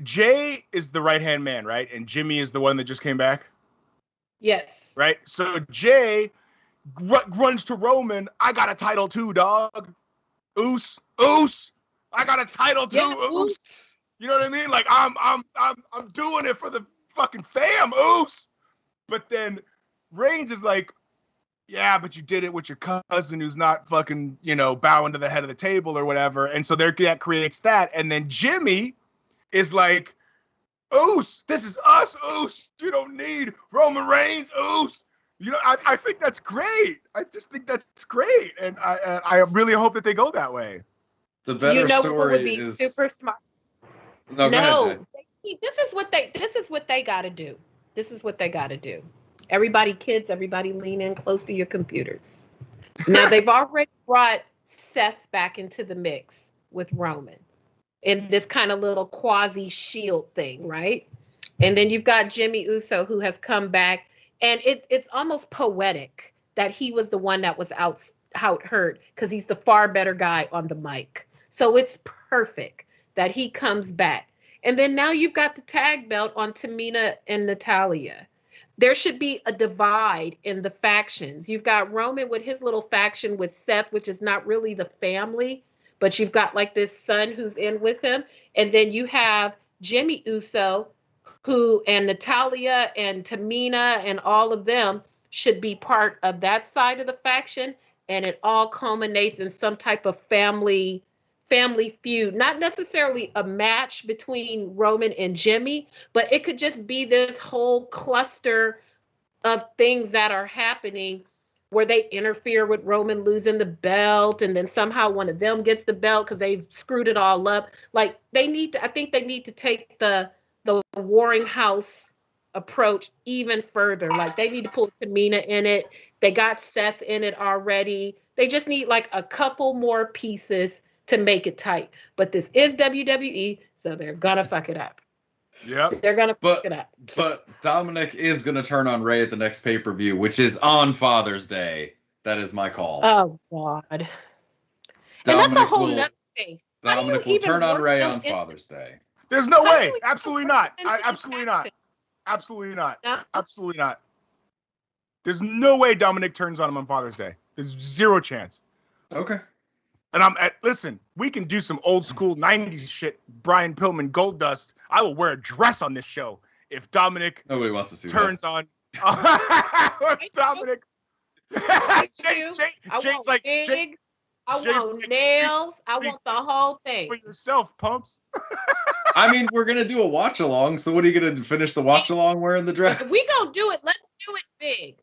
Jay is the right-hand man, right? And Jimmy is the one that just came back? Yes. Right? So Jay runs to Roman. I got a title too, dog. Oos. I got a title too, Oos. You know what I mean? Like, I'm doing it for the fucking fam, Oos. But then Reigns is like, yeah, but you did it with your cousin who's not fucking, you know, bowing to the head of the table or whatever. And so that creates that. And then Jimmy is like, Oos, this is us, Oos. You don't need Roman Reigns, Oos. You know, I think that's great. I just think that's great, and I really hope that they go that way. The better You know what would story be is super smart? no. Go ahead, Jay. This is what they got to do. This is what they got to do. Everybody, kids, everybody, lean in close to your computers. Now they've already brought Seth back into the mix with Roman in this kind of little quasi shield thing, right? And then you've got Jimmy Uso who has come back, and it's almost poetic that he was the one that was out hurt because he's the far better guy on the mic. So it's perfect that he comes back. And then now you've got the tag belt on Tamina and Natalia. There should be a divide in the factions. You've got Roman with his little faction with Seth, which is not really the family, but you've got like this son who's in with him. And then you have Jimmy Uso, who and Natalia and Tamina and all of them should be part of that side of the faction. And it all culminates in some type of family feud, not necessarily a match between Roman and Jimmy, but it could just be this whole cluster of things that are happening where they interfere with Roman losing the belt, and then somehow one of them gets the belt because they've screwed it all up. Like I think they need to take the Warring House approach even further. Like they need to pull Tamina in it. They got Seth in it already. They just need like a couple more pieces to make it tight. But this is WWE, so they're gonna fuck it up. Yep. They're gonna fuck it up. But Dominic is gonna turn on Ray at the next pay-per-view, which is on Father's Day. That is my call. Oh God. And Dominic that's a whole will, nother thing. Dominic will turn on Ray on Father's Day. There's no How do way. you Absolutely work not. into Absolutely the not. Absolutely not. No. Absolutely not. There's no way Dominic turns on him on Father's Day. There's zero chance. Okay. And listen, we can do some old school 90s shit, Brian Pillman Gold Dust. I will wear a dress on this show if Dominic Nobody wants to see turns on Dominic. Jay's like, wig. I Jay's want like, nails. I want the whole thing. for yourself, Pumps. I mean, we're gonna do a watch along. So what are you gonna finish the watch along wearing the dress? If we gonna do it, let's do it big.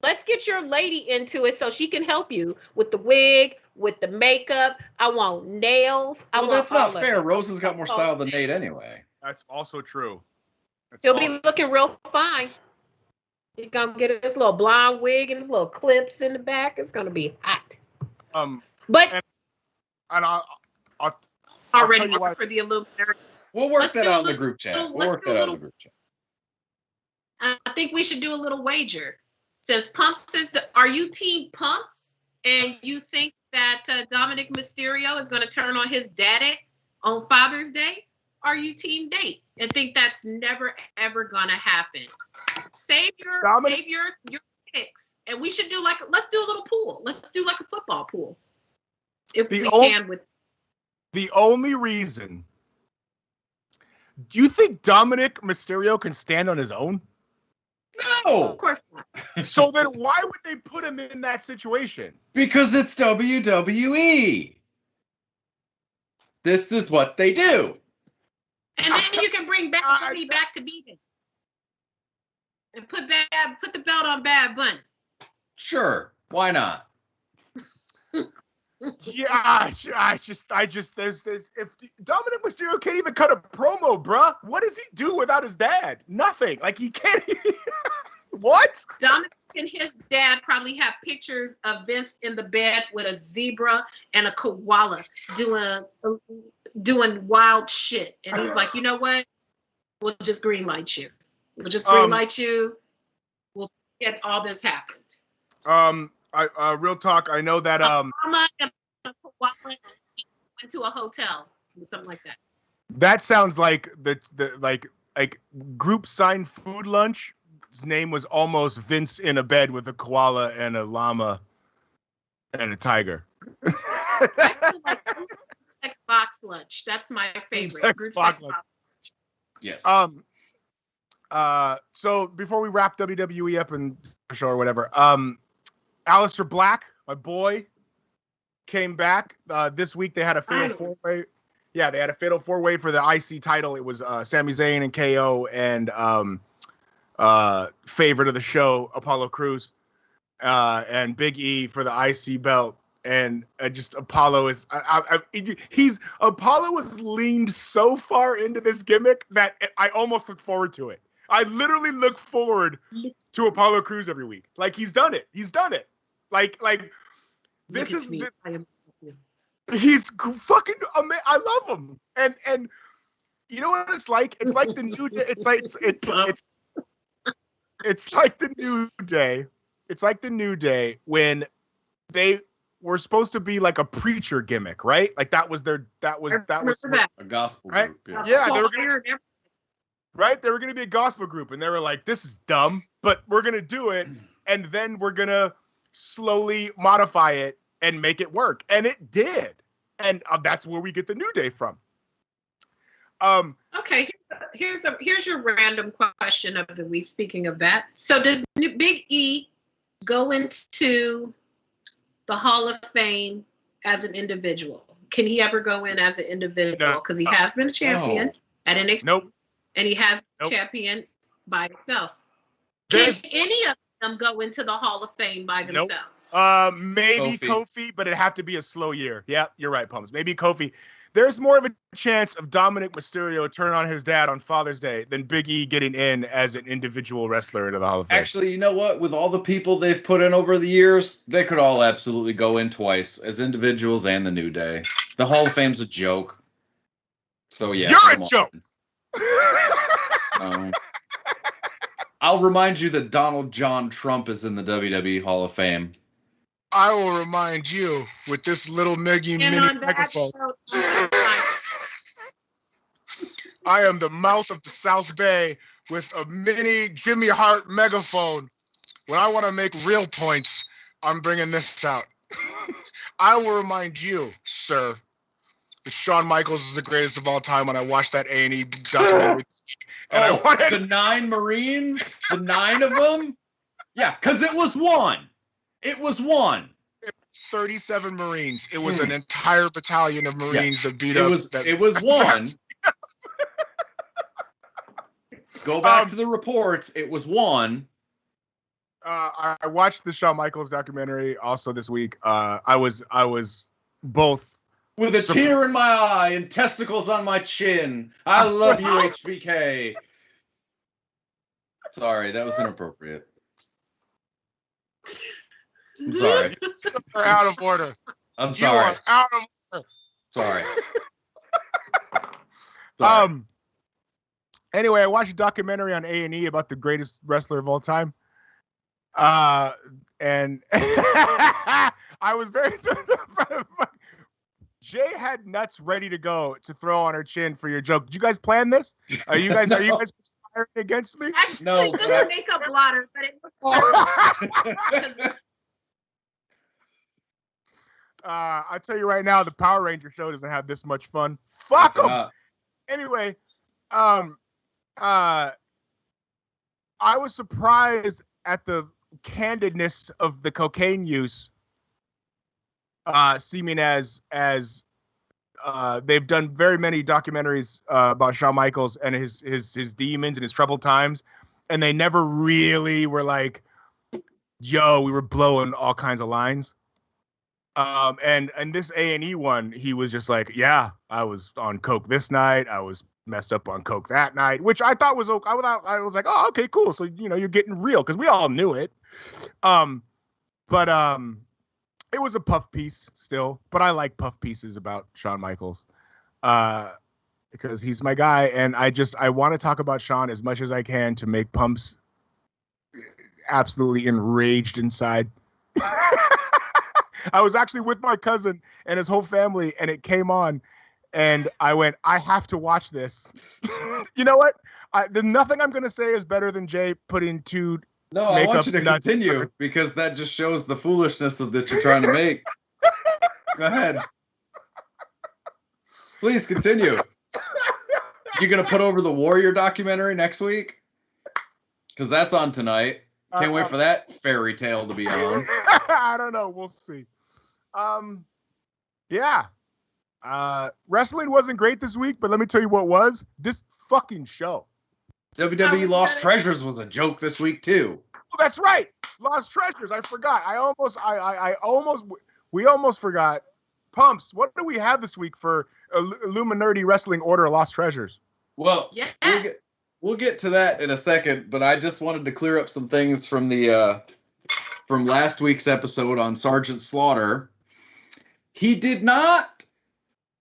Let's get your lady into it so she can help you with the wig, with the makeup. I want nails. Well, that's not fair. Rosen's got more style than Nate anyway. That's also true. He'll be looking real fine. He's gonna get his little blonde wig and his little clips in the back. It's gonna be hot. But I'll already tell you why. for the IllumiNERDI. We'll work that out in the group chat. I think we should do a little wager. Since Pumps is are you team Pumps, and you think that Dominic Mysterio is going to turn on his daddy on Father's Day? Are you team Date and think that's never ever going to happen? Save your picks, and we should do let's do a little pool. Let's do like a football pool, if we can. With the only reason, do you think Dominic Mysterio can stand on his own? No, of course not. So then why would they put him in that situation? Because it's WWE. This is what they do. And then you can bring Bad Bunny back to beat him. And put the belt on Bad Bunny. Sure, why not? Yeah, I just there's if Dominic Mysterio can't even cut a promo, bruh. What does he do without his dad? Nothing. Like he can't. What? Dominic and his dad probably have pictures of Vince in the bed with a zebra and a koala doing wild shit, and he's like, you know what? We'll just greenlight you. We'll just greenlight you. We'll get all this happened. Real talk. I know that Mama and a koala went to a hotel or something like that. That sounds like the like group signed food lunch. His name was almost Vince in a bed with a koala and a llama and a tiger. Sex box lunch. That's my favorite. Sex box lunch. Yes. So before we wrap WWE up and show or whatever, Aleister Black, my boy, came back this week. They had a fatal four-way. Yeah, they had a fatal four-way for the IC title. It was Sami Zayn and KO and favorite of the show, Apollo Crews, and Big E for the IC belt. And just Apollo is Apollo has leaned so far into this gimmick that I almost look forward to it. I literally look forward to Apollo Crews every week. Like he's done it. Like this is he's fucking amazing. I love him. And you know what it's like? It's like the new day. It's like the new day. It's like the New Day when they were supposed to be like a preacher gimmick, right? Like that was a gospel right? group. Yeah, they were gonna be a gospel group, and they were like, "This is dumb, but we're gonna do it, and then we're gonna slowly modify it and make it work," and it did, and that's where we get the New Day from. Okay, here's your random question of the week. Speaking of that, so does Big E go into the Hall of Fame as an individual? Can he ever go in as an individual? Because he has been a champion at NXT. Nope. And he has been a champion by himself. Can any of them go into the Hall of Fame by themselves? Maybe Kofi, but it'd have to be a slow year. Yeah, you're right, Pumps. Maybe Kofi. There's more of a chance of Dominic Mysterio turning on his dad on Father's Day than Big E getting in as an individual wrestler into the Hall of Fame. Actually, you know what? With all the people they've put in over the years, they could all absolutely go in twice as individuals and the New Day. The Hall of Fame's a joke. So yeah. You're a joke. I'll remind you that Donald John Trump is in the WWE Hall of Fame. I will remind you with this little mini microphone. I am the mouth of the South Bay with a mini Jimmy Hart megaphone. When I want to make real points, I'm bringing this out. I will remind you, sir, that Shawn Michaels is the greatest of all time when I watched that A&E documentary. And the 9 Marines? The 9 of them? Yeah, because it was one. It was one. 37 Marines. It was an entire battalion of Marines that beat up. It was one. Go back to the reports. It was one. I watched the Shawn Michaels documentary also this week. I was both with a tear in my eye and testicles on my chin. I love you, HBK. Sorry, that was inappropriate. I'm sorry. You're out of order. I'm sorry. You are out of order. Sorry. Anyway, I watched a documentary on A&E about the greatest wrestler of all time. And I was very Jay had nuts ready to go to throw on her chin for your joke. Did you guys plan this? Are you guys conspiring against me? Actually, no, just a makeup blotter, but it was I'll tell you right now, the Power Ranger show doesn't have this much fun. Fuck them. Anyway, I was surprised at the candidness of the cocaine use, seeming as they've done very many documentaries about Shawn Michaels and his demons and his troubled times, and they never really were like, "Yo, we were blowing all kinds of lines." And this A&E one, he was just like, "Yeah, I was on coke this night. I was messed up on coke that night," which I thought was okay. I was like, "Oh, okay, cool." So you're getting real because we all knew it. But it was a puff piece still. But I like puff pieces about Shawn Michaels, because he's my guy, and I want to talk about Shawn as much as I can to make Pumps absolutely enraged inside. I was actually with my cousin and his whole family, and it came on, and I went, I have to watch this. You know what? There's nothing I'm going to say is better than Jay putting two. No, I want you to continue because that just shows the foolishness of that you're trying to make. Go ahead. Please continue. You going to put over the Warrior documentary next week? Because that's on tonight. Can't wait for that fairy tale to be on. I don't know. We'll see. Yeah. Wrestling wasn't great this week, but let me tell you what was. This fucking show. WWE Lost Treasures was a joke this week too. Oh, that's right. Lost Treasures. I forgot. We almost forgot. Pumps. What do we have this week for IllumiNERDI Wrestling Order Lost Treasures? Well, we'll get to that in a second, but I just wanted to clear up some things from the from last week's episode on Sergeant Slaughter. He did not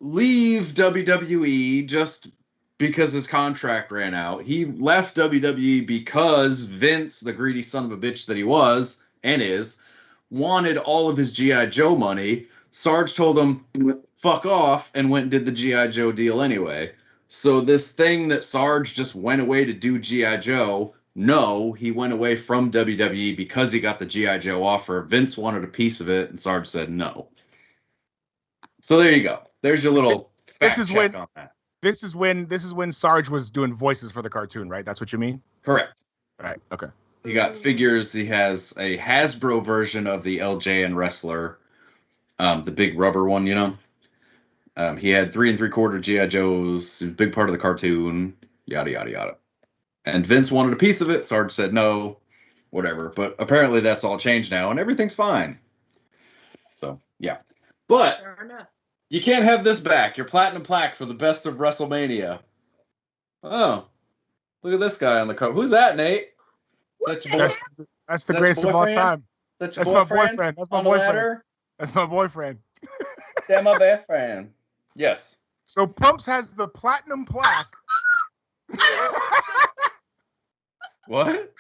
leave WWE just because his contract ran out. He left WWE because Vince, the greedy son of a bitch that he was and is, wanted all of his G.I. Joe money. Sarge told him, fuck off, and went and did the G.I. Joe deal anyway. So this thing that Sarge just went away to do G.I. Joe, no, he went away from WWE because he got the G.I. Joe offer. Vince wanted a piece of it, and Sarge said no. So there you go. There's your little fact check on that. This is when Sarge was doing voices for the cartoon, right? That's what you mean? Correct. Right. Okay. He got figures. He has a Hasbro version of the LJN wrestler, the big rubber one, you know. He had 3 3/4 G.I. Joes, big part of the cartoon, yada, yada, yada. And Vince wanted a piece of it. Sarge said no, whatever. But apparently that's all changed now, and everything's fine. So, yeah. But you can't have this back. Your platinum plaque for the best of WrestleMania. Oh, look at this guy on the cover. Who's that, Nate? That's the greatest of all time. That's my boyfriend. That's my boyfriend. That's my boyfriend. That's my best friend. Yes. So Pumps has the platinum plaque. What?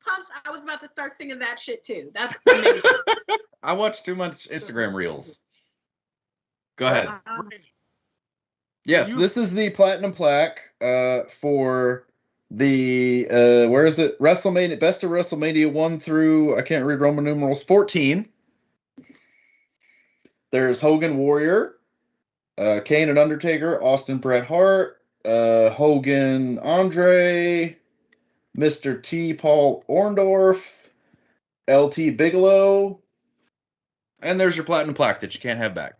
Pumps, I was about to start singing that shit too. That's amazing. I watch too much Instagram reels. Go ahead. Yes, this is the platinum plaque for the where is it? WrestleMania, best of WrestleMania 1 through, I can't read Roman numerals, 14. There's Hogan Warrior, Kane and Undertaker, Austin Bret Hart, Hogan Andre, Mr. T. Paul Orndorff, LT Bigelow, and there's your platinum plaque that you can't have back.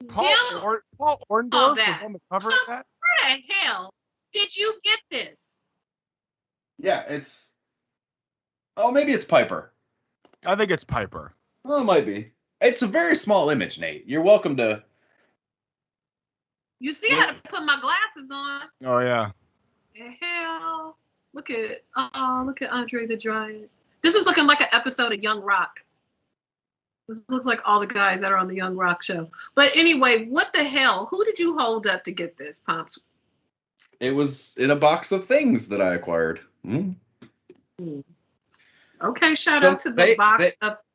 Paul Orndorff was on the cover of that? Where the hell did you get this? Yeah, it's... Oh, maybe it's Piper. I think it's Piper. Well, it might be. It's a very small image, Nate. You're welcome to... You see how to put my glasses on. Oh, yeah. The hell? Look at Andre the Giant. This is looking like an episode of Young Rock. This looks like all the guys that are on the Young Rock show. But anyway, what the hell? Who did you hold up to get this, Pops? It was in a box of things that I acquired. Okay, shout out to the box.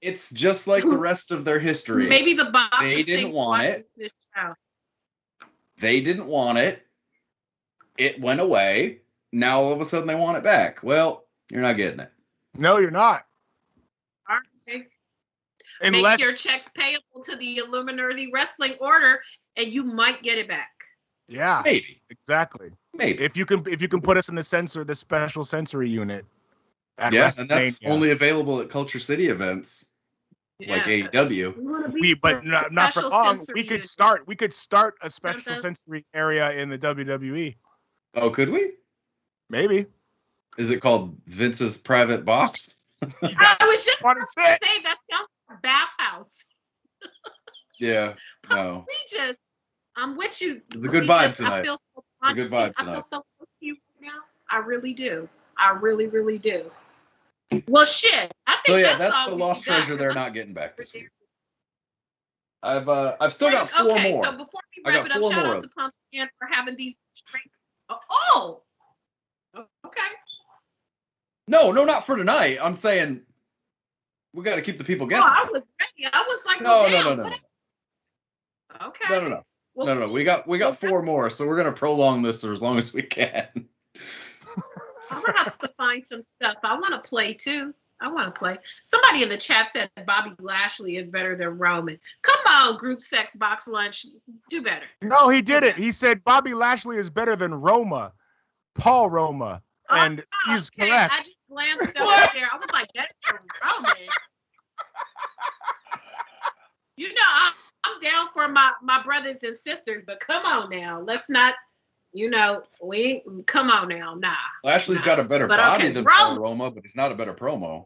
It's just like the rest of their history. Maybe the box. They didn't want it. They didn't want it. It went away. Now all of a sudden they want it back. Well, you're not getting it. No, you're not. Okay. Make your checks payable to the IllumiNERDI Wrestling Order, and you might get it back. Yeah, maybe. Exactly. Maybe if you can put us in the special sensory unit. And that's only available at Culture City events, like AEW. But not for long. We could start a special sensory area in the WWE. Oh, could we? Maybe. Is it called Vince's private box? I was just going to say that sounds like a bathhouse. Yeah. No. I'm with you. It's a good vibe tonight. It's a good vibe tonight. I feel so close to you right now. I really do. I really, really do. Well, shit. I think that's the lost treasure they're not getting back this week. I've still got 4 more. Okay, so before we wrap it up, shout out to Pump again for having these. Oh. Okay. No, not for tonight. I'm saying we got to keep the people guessing. Oh, I was ready. I was like, no. Okay. No. We got 4 more, so we're gonna prolong this for as long as we can. I'm gonna have to find some stuff. I want to play too. I want to play. Somebody in the chat said Bobby Lashley is better than Roman. Come on, group sex box lunch. Do better. No, he didn't. He said Bobby Lashley is better than Paul Roma. And he's correct. I just glanced over there. I was like, that's Roman. You know, I'm down for my brothers and sisters, but come on now. Let's not You know, we come on now, nah. Lashley's got a better But body okay, than Roman- Paul Roma, but he's not a better promo.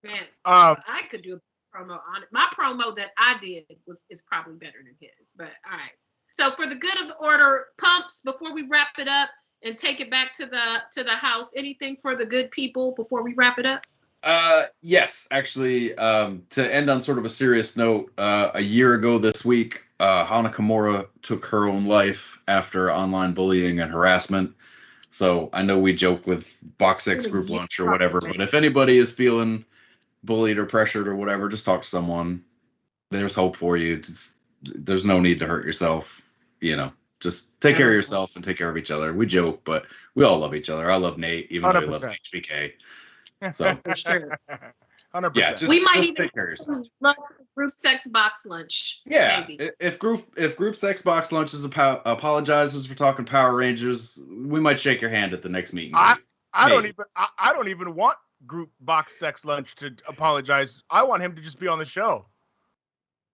Man, I could do a promo on it. My promo that I did is probably better than his. But all right. So for the good of the order, Pumps, before we wrap it up and take it back to the house, anything for the good people before we wrap it up? Yes, actually, to end on sort of a serious note, a year ago this week, Hana Kimura took her own life after online bullying and harassment. So I know we joke with Box X group lunch or whatever, but if anybody is feeling bullied or pressured or whatever, just talk to someone. There's hope for you. There's no need to hurt yourself. You know, just take care of yourself and take care of each other. We joke, but we all love each other. I love Nate, even 100%. Though he loves HBK. So, sure. 100%. Yeah, we might just even take care of yourself. love group sex box lunch. Yeah, maybe. if group sex box lunches apologizes for talking Power Rangers, we might shake your hand at the next meeting. I don't even want group box sex lunch to apologize. I want him to just be on the show.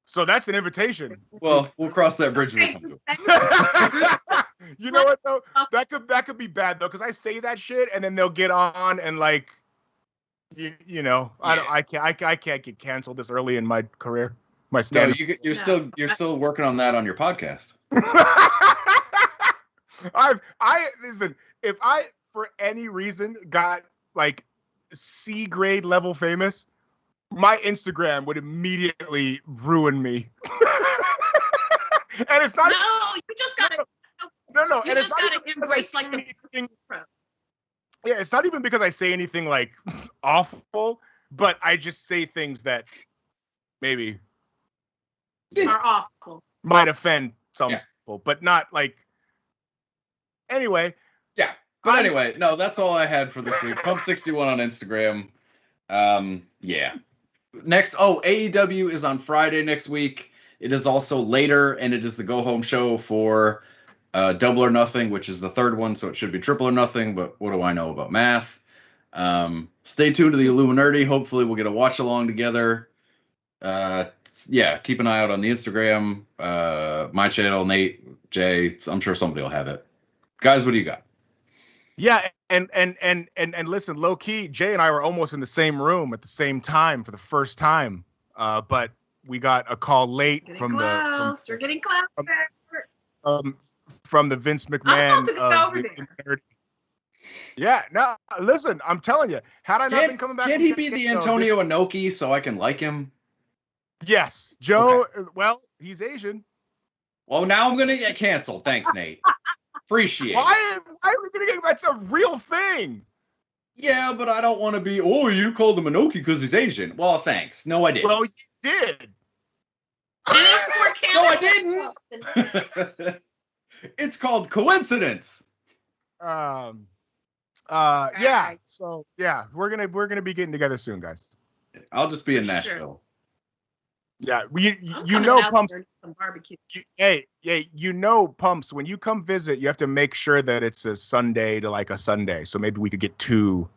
So that's an invitation. Well, we'll cross that bridge when we come to it. You know what though? That could be bad though, because I say that shit and then they'll get on and like, you know, yeah. I can't get canceled this early in my career. My stand. No, you're still working on that on your podcast. Listen, if I for any reason got like C grade level famous, my Instagram would immediately ruin me. And it's not. No, you just gotta. No. You and just gotta embrace like the. Yeah, it's not even because I say anything like awful, but I just say things that maybe are awful. Might offend some people, but not like. Anyway. Yeah. But anyway, no, that's all I had for this week. Pump61 on Instagram. Yeah. Next, AEW is on Friday next week. It is also later, and it is the go-home show for Double or Nothing, which is the third one, so it should be Triple or Nothing, but what do I know about math? Stay tuned to the IllumiNERDI. Hopefully we'll get a watch-along together. Yeah, keep an eye out on the Instagram, my channel, Nate, Jay. I'm sure somebody will have it. Guys, what do you got? Yeah, and listen, low key, Jay and I were almost in the same room at the same time for the first time, but we got a call late from We're getting close. From the Vince McMahon of the Yeah, no, listen, I'm telling you, had I not been coming back, can he be the Antonio Inoki so I can like him? Yes, Joe. Okay. Well, he's Asian. Well, now I'm gonna get canceled. Thanks, Nate. Appreciate it. Why are we gonna get? That's a real thing. Yeah, but I don't want to be. Oh, you called him Inoki because he's Asian. Well, thanks. No, I didn't. Well, you did. No, I didn't. It's called coincidence. Yeah. So yeah, we're gonna be getting together soon, guys. I'll just be in Nashville. Sure. Yeah, you know Pumps. You know Pumps. When you come visit, you have to make sure that it's a Sunday to like a Sunday. So maybe we could get 2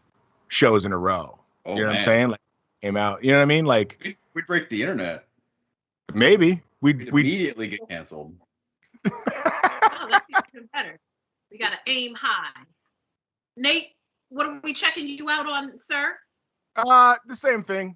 shows in a row. Oh, you know man. what I'm saying? Like came out. You know what I mean? Like we'd break the internet. Maybe we'd immediately get canceled. Oh, that's even better. We gotta aim high. Nate, what are we checking you out on, sir? The same thing.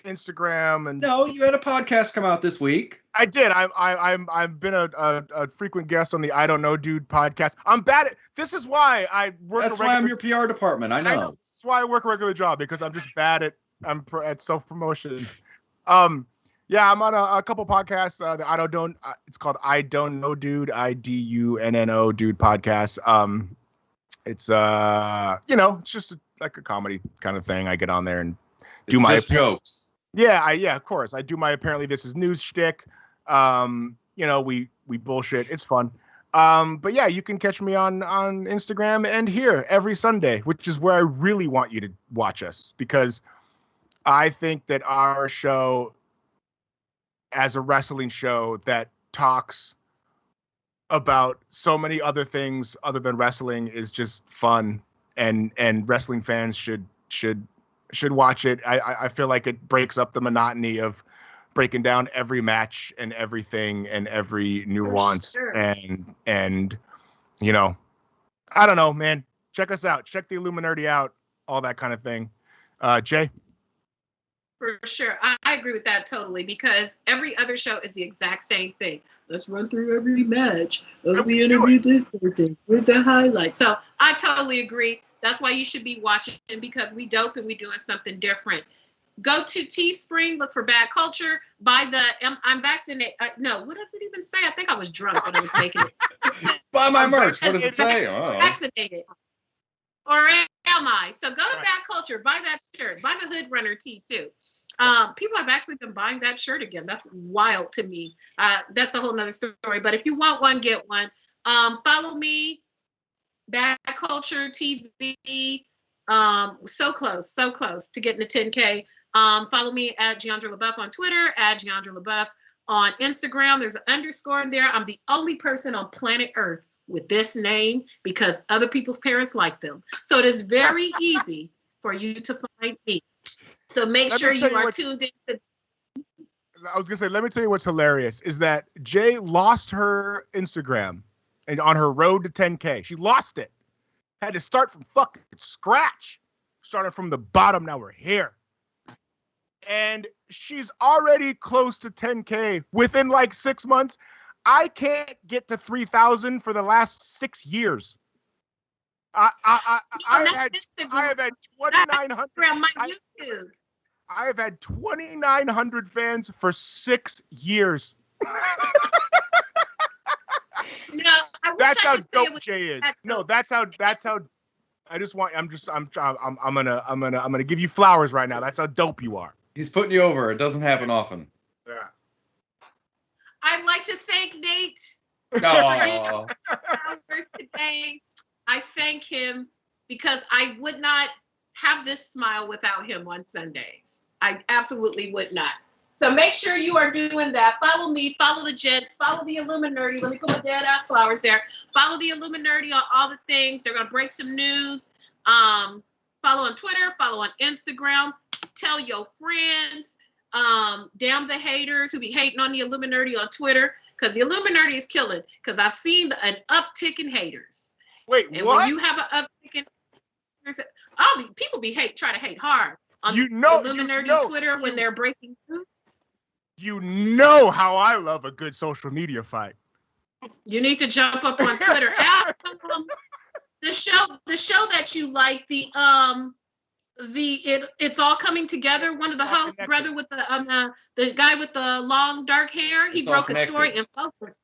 Instagram and no, you had a podcast come out this week. I did. I've been a frequent guest on the I Don't Know Dude podcast. I'm bad at this. Is why I work. That's why I'm your PR department. I know. This is why I work a regular job because I'm just bad at at self promotion. Yeah, I'm on a couple podcasts. It's called I Don't Know Dude. IDUNNO Dude podcast. It's it's just like a comedy kind of thing. I get on there and do my jokes. Yeah, of course. I do my apparently this is news shtick. We bullshit. It's fun. But yeah, you can catch me on Instagram and here every Sunday, which is where I really want you to watch us because I think that our show as a wrestling show that talks about so many other things other than wrestling is just fun and wrestling fans should watch it. I feel like it breaks up the monotony of breaking down every match and everything and every nuance. Sure. And you know, I don't know, man. Check us out. Check the IllumiNERDI out. All that kind of thing. Jay? For sure. I agree with that totally, because every other show is the exact same thing. Let's run through every match. We interview this person with the highlights. So I totally agree. That's why you should be watching, because we dope and we doing something different. Go to Teespring, look for Bad Culture, buy the I'm vaccinated. No, what does it even say? I think I was drunk when I was making it. Buy my merch. What does it say? Vaccinated. Or am I? So go to Bad Culture, buy that shirt, buy the Hood Runner tee too. People have actually been buying that shirt again. That's wild to me. That's a whole nother story. But if you want one, get one. Follow me, Bad Culture TV. So close to getting to 10K. Follow me at Giandra LaBeouf on Twitter, at Giandra LaBeouf on Instagram. There's an underscore in there. I'm the only person on planet Earth with this name because other people's parents like them. So it is very easy for you to find me. So make sure you are tuned in. I was gonna say, let me tell you what's hilarious is that Jay lost her Instagram and on her road to 10K. She lost it. Had to start from fucking scratch. Started from the bottom, now we're here. And she's already close to 10K within like 6 months. I can't get to 3,000 for the last 6 years. I have had 2,900. I have had 2,900 fans for 6 years. No, that's how dope Jay is. No, that's how. I just want. I'm gonna give you flowers right now. That's how dope you are. He's putting you over. It doesn't happen often. Yeah. I'd like to thank Nate Oh. today. I thank him because I would not have this smile without him on Sundays. I absolutely would not. So make sure you are doing that. Follow me, follow the Jets, follow the IllumiNERDI. Let me put my dead ass flowers there. Follow the IllumiNERDI on all the things. They're gonna break some news. Follow on Twitter, follow on Instagram. Tell your friends. Damn the haters who be hating on the IllumiNERDI on Twitter, because the IllumiNERDI is killing. Because I've seen an uptick in haters. Wait, and what? When you have an uptick in haters, all the people be trying to hate hard on IllumiNERDI Twitter when they're breaking news. You know how I love a good social media fight. You need to jump up on Twitter. The show that you like, it's all coming together. One of the hosts, brother with the guy with the long dark hair, he broke a story and folks was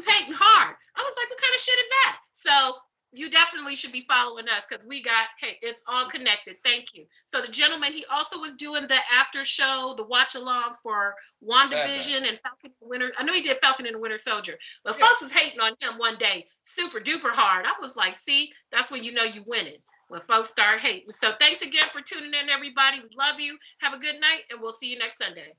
hating hard. I was like, what kind of shit is that? So you definitely should be following us because it's all connected. Thank you. So the gentleman, he also was doing the after show, the watch along for WandaVision and Falcon and the Winter. I know he did Falcon and the Winter Soldier, but folks was hating on him one day, super duper hard. I was like, see, that's when you know you winning, when folks start hating. So thanks again for tuning in, everybody. We love you. Have a good night, and we'll see you next Sunday.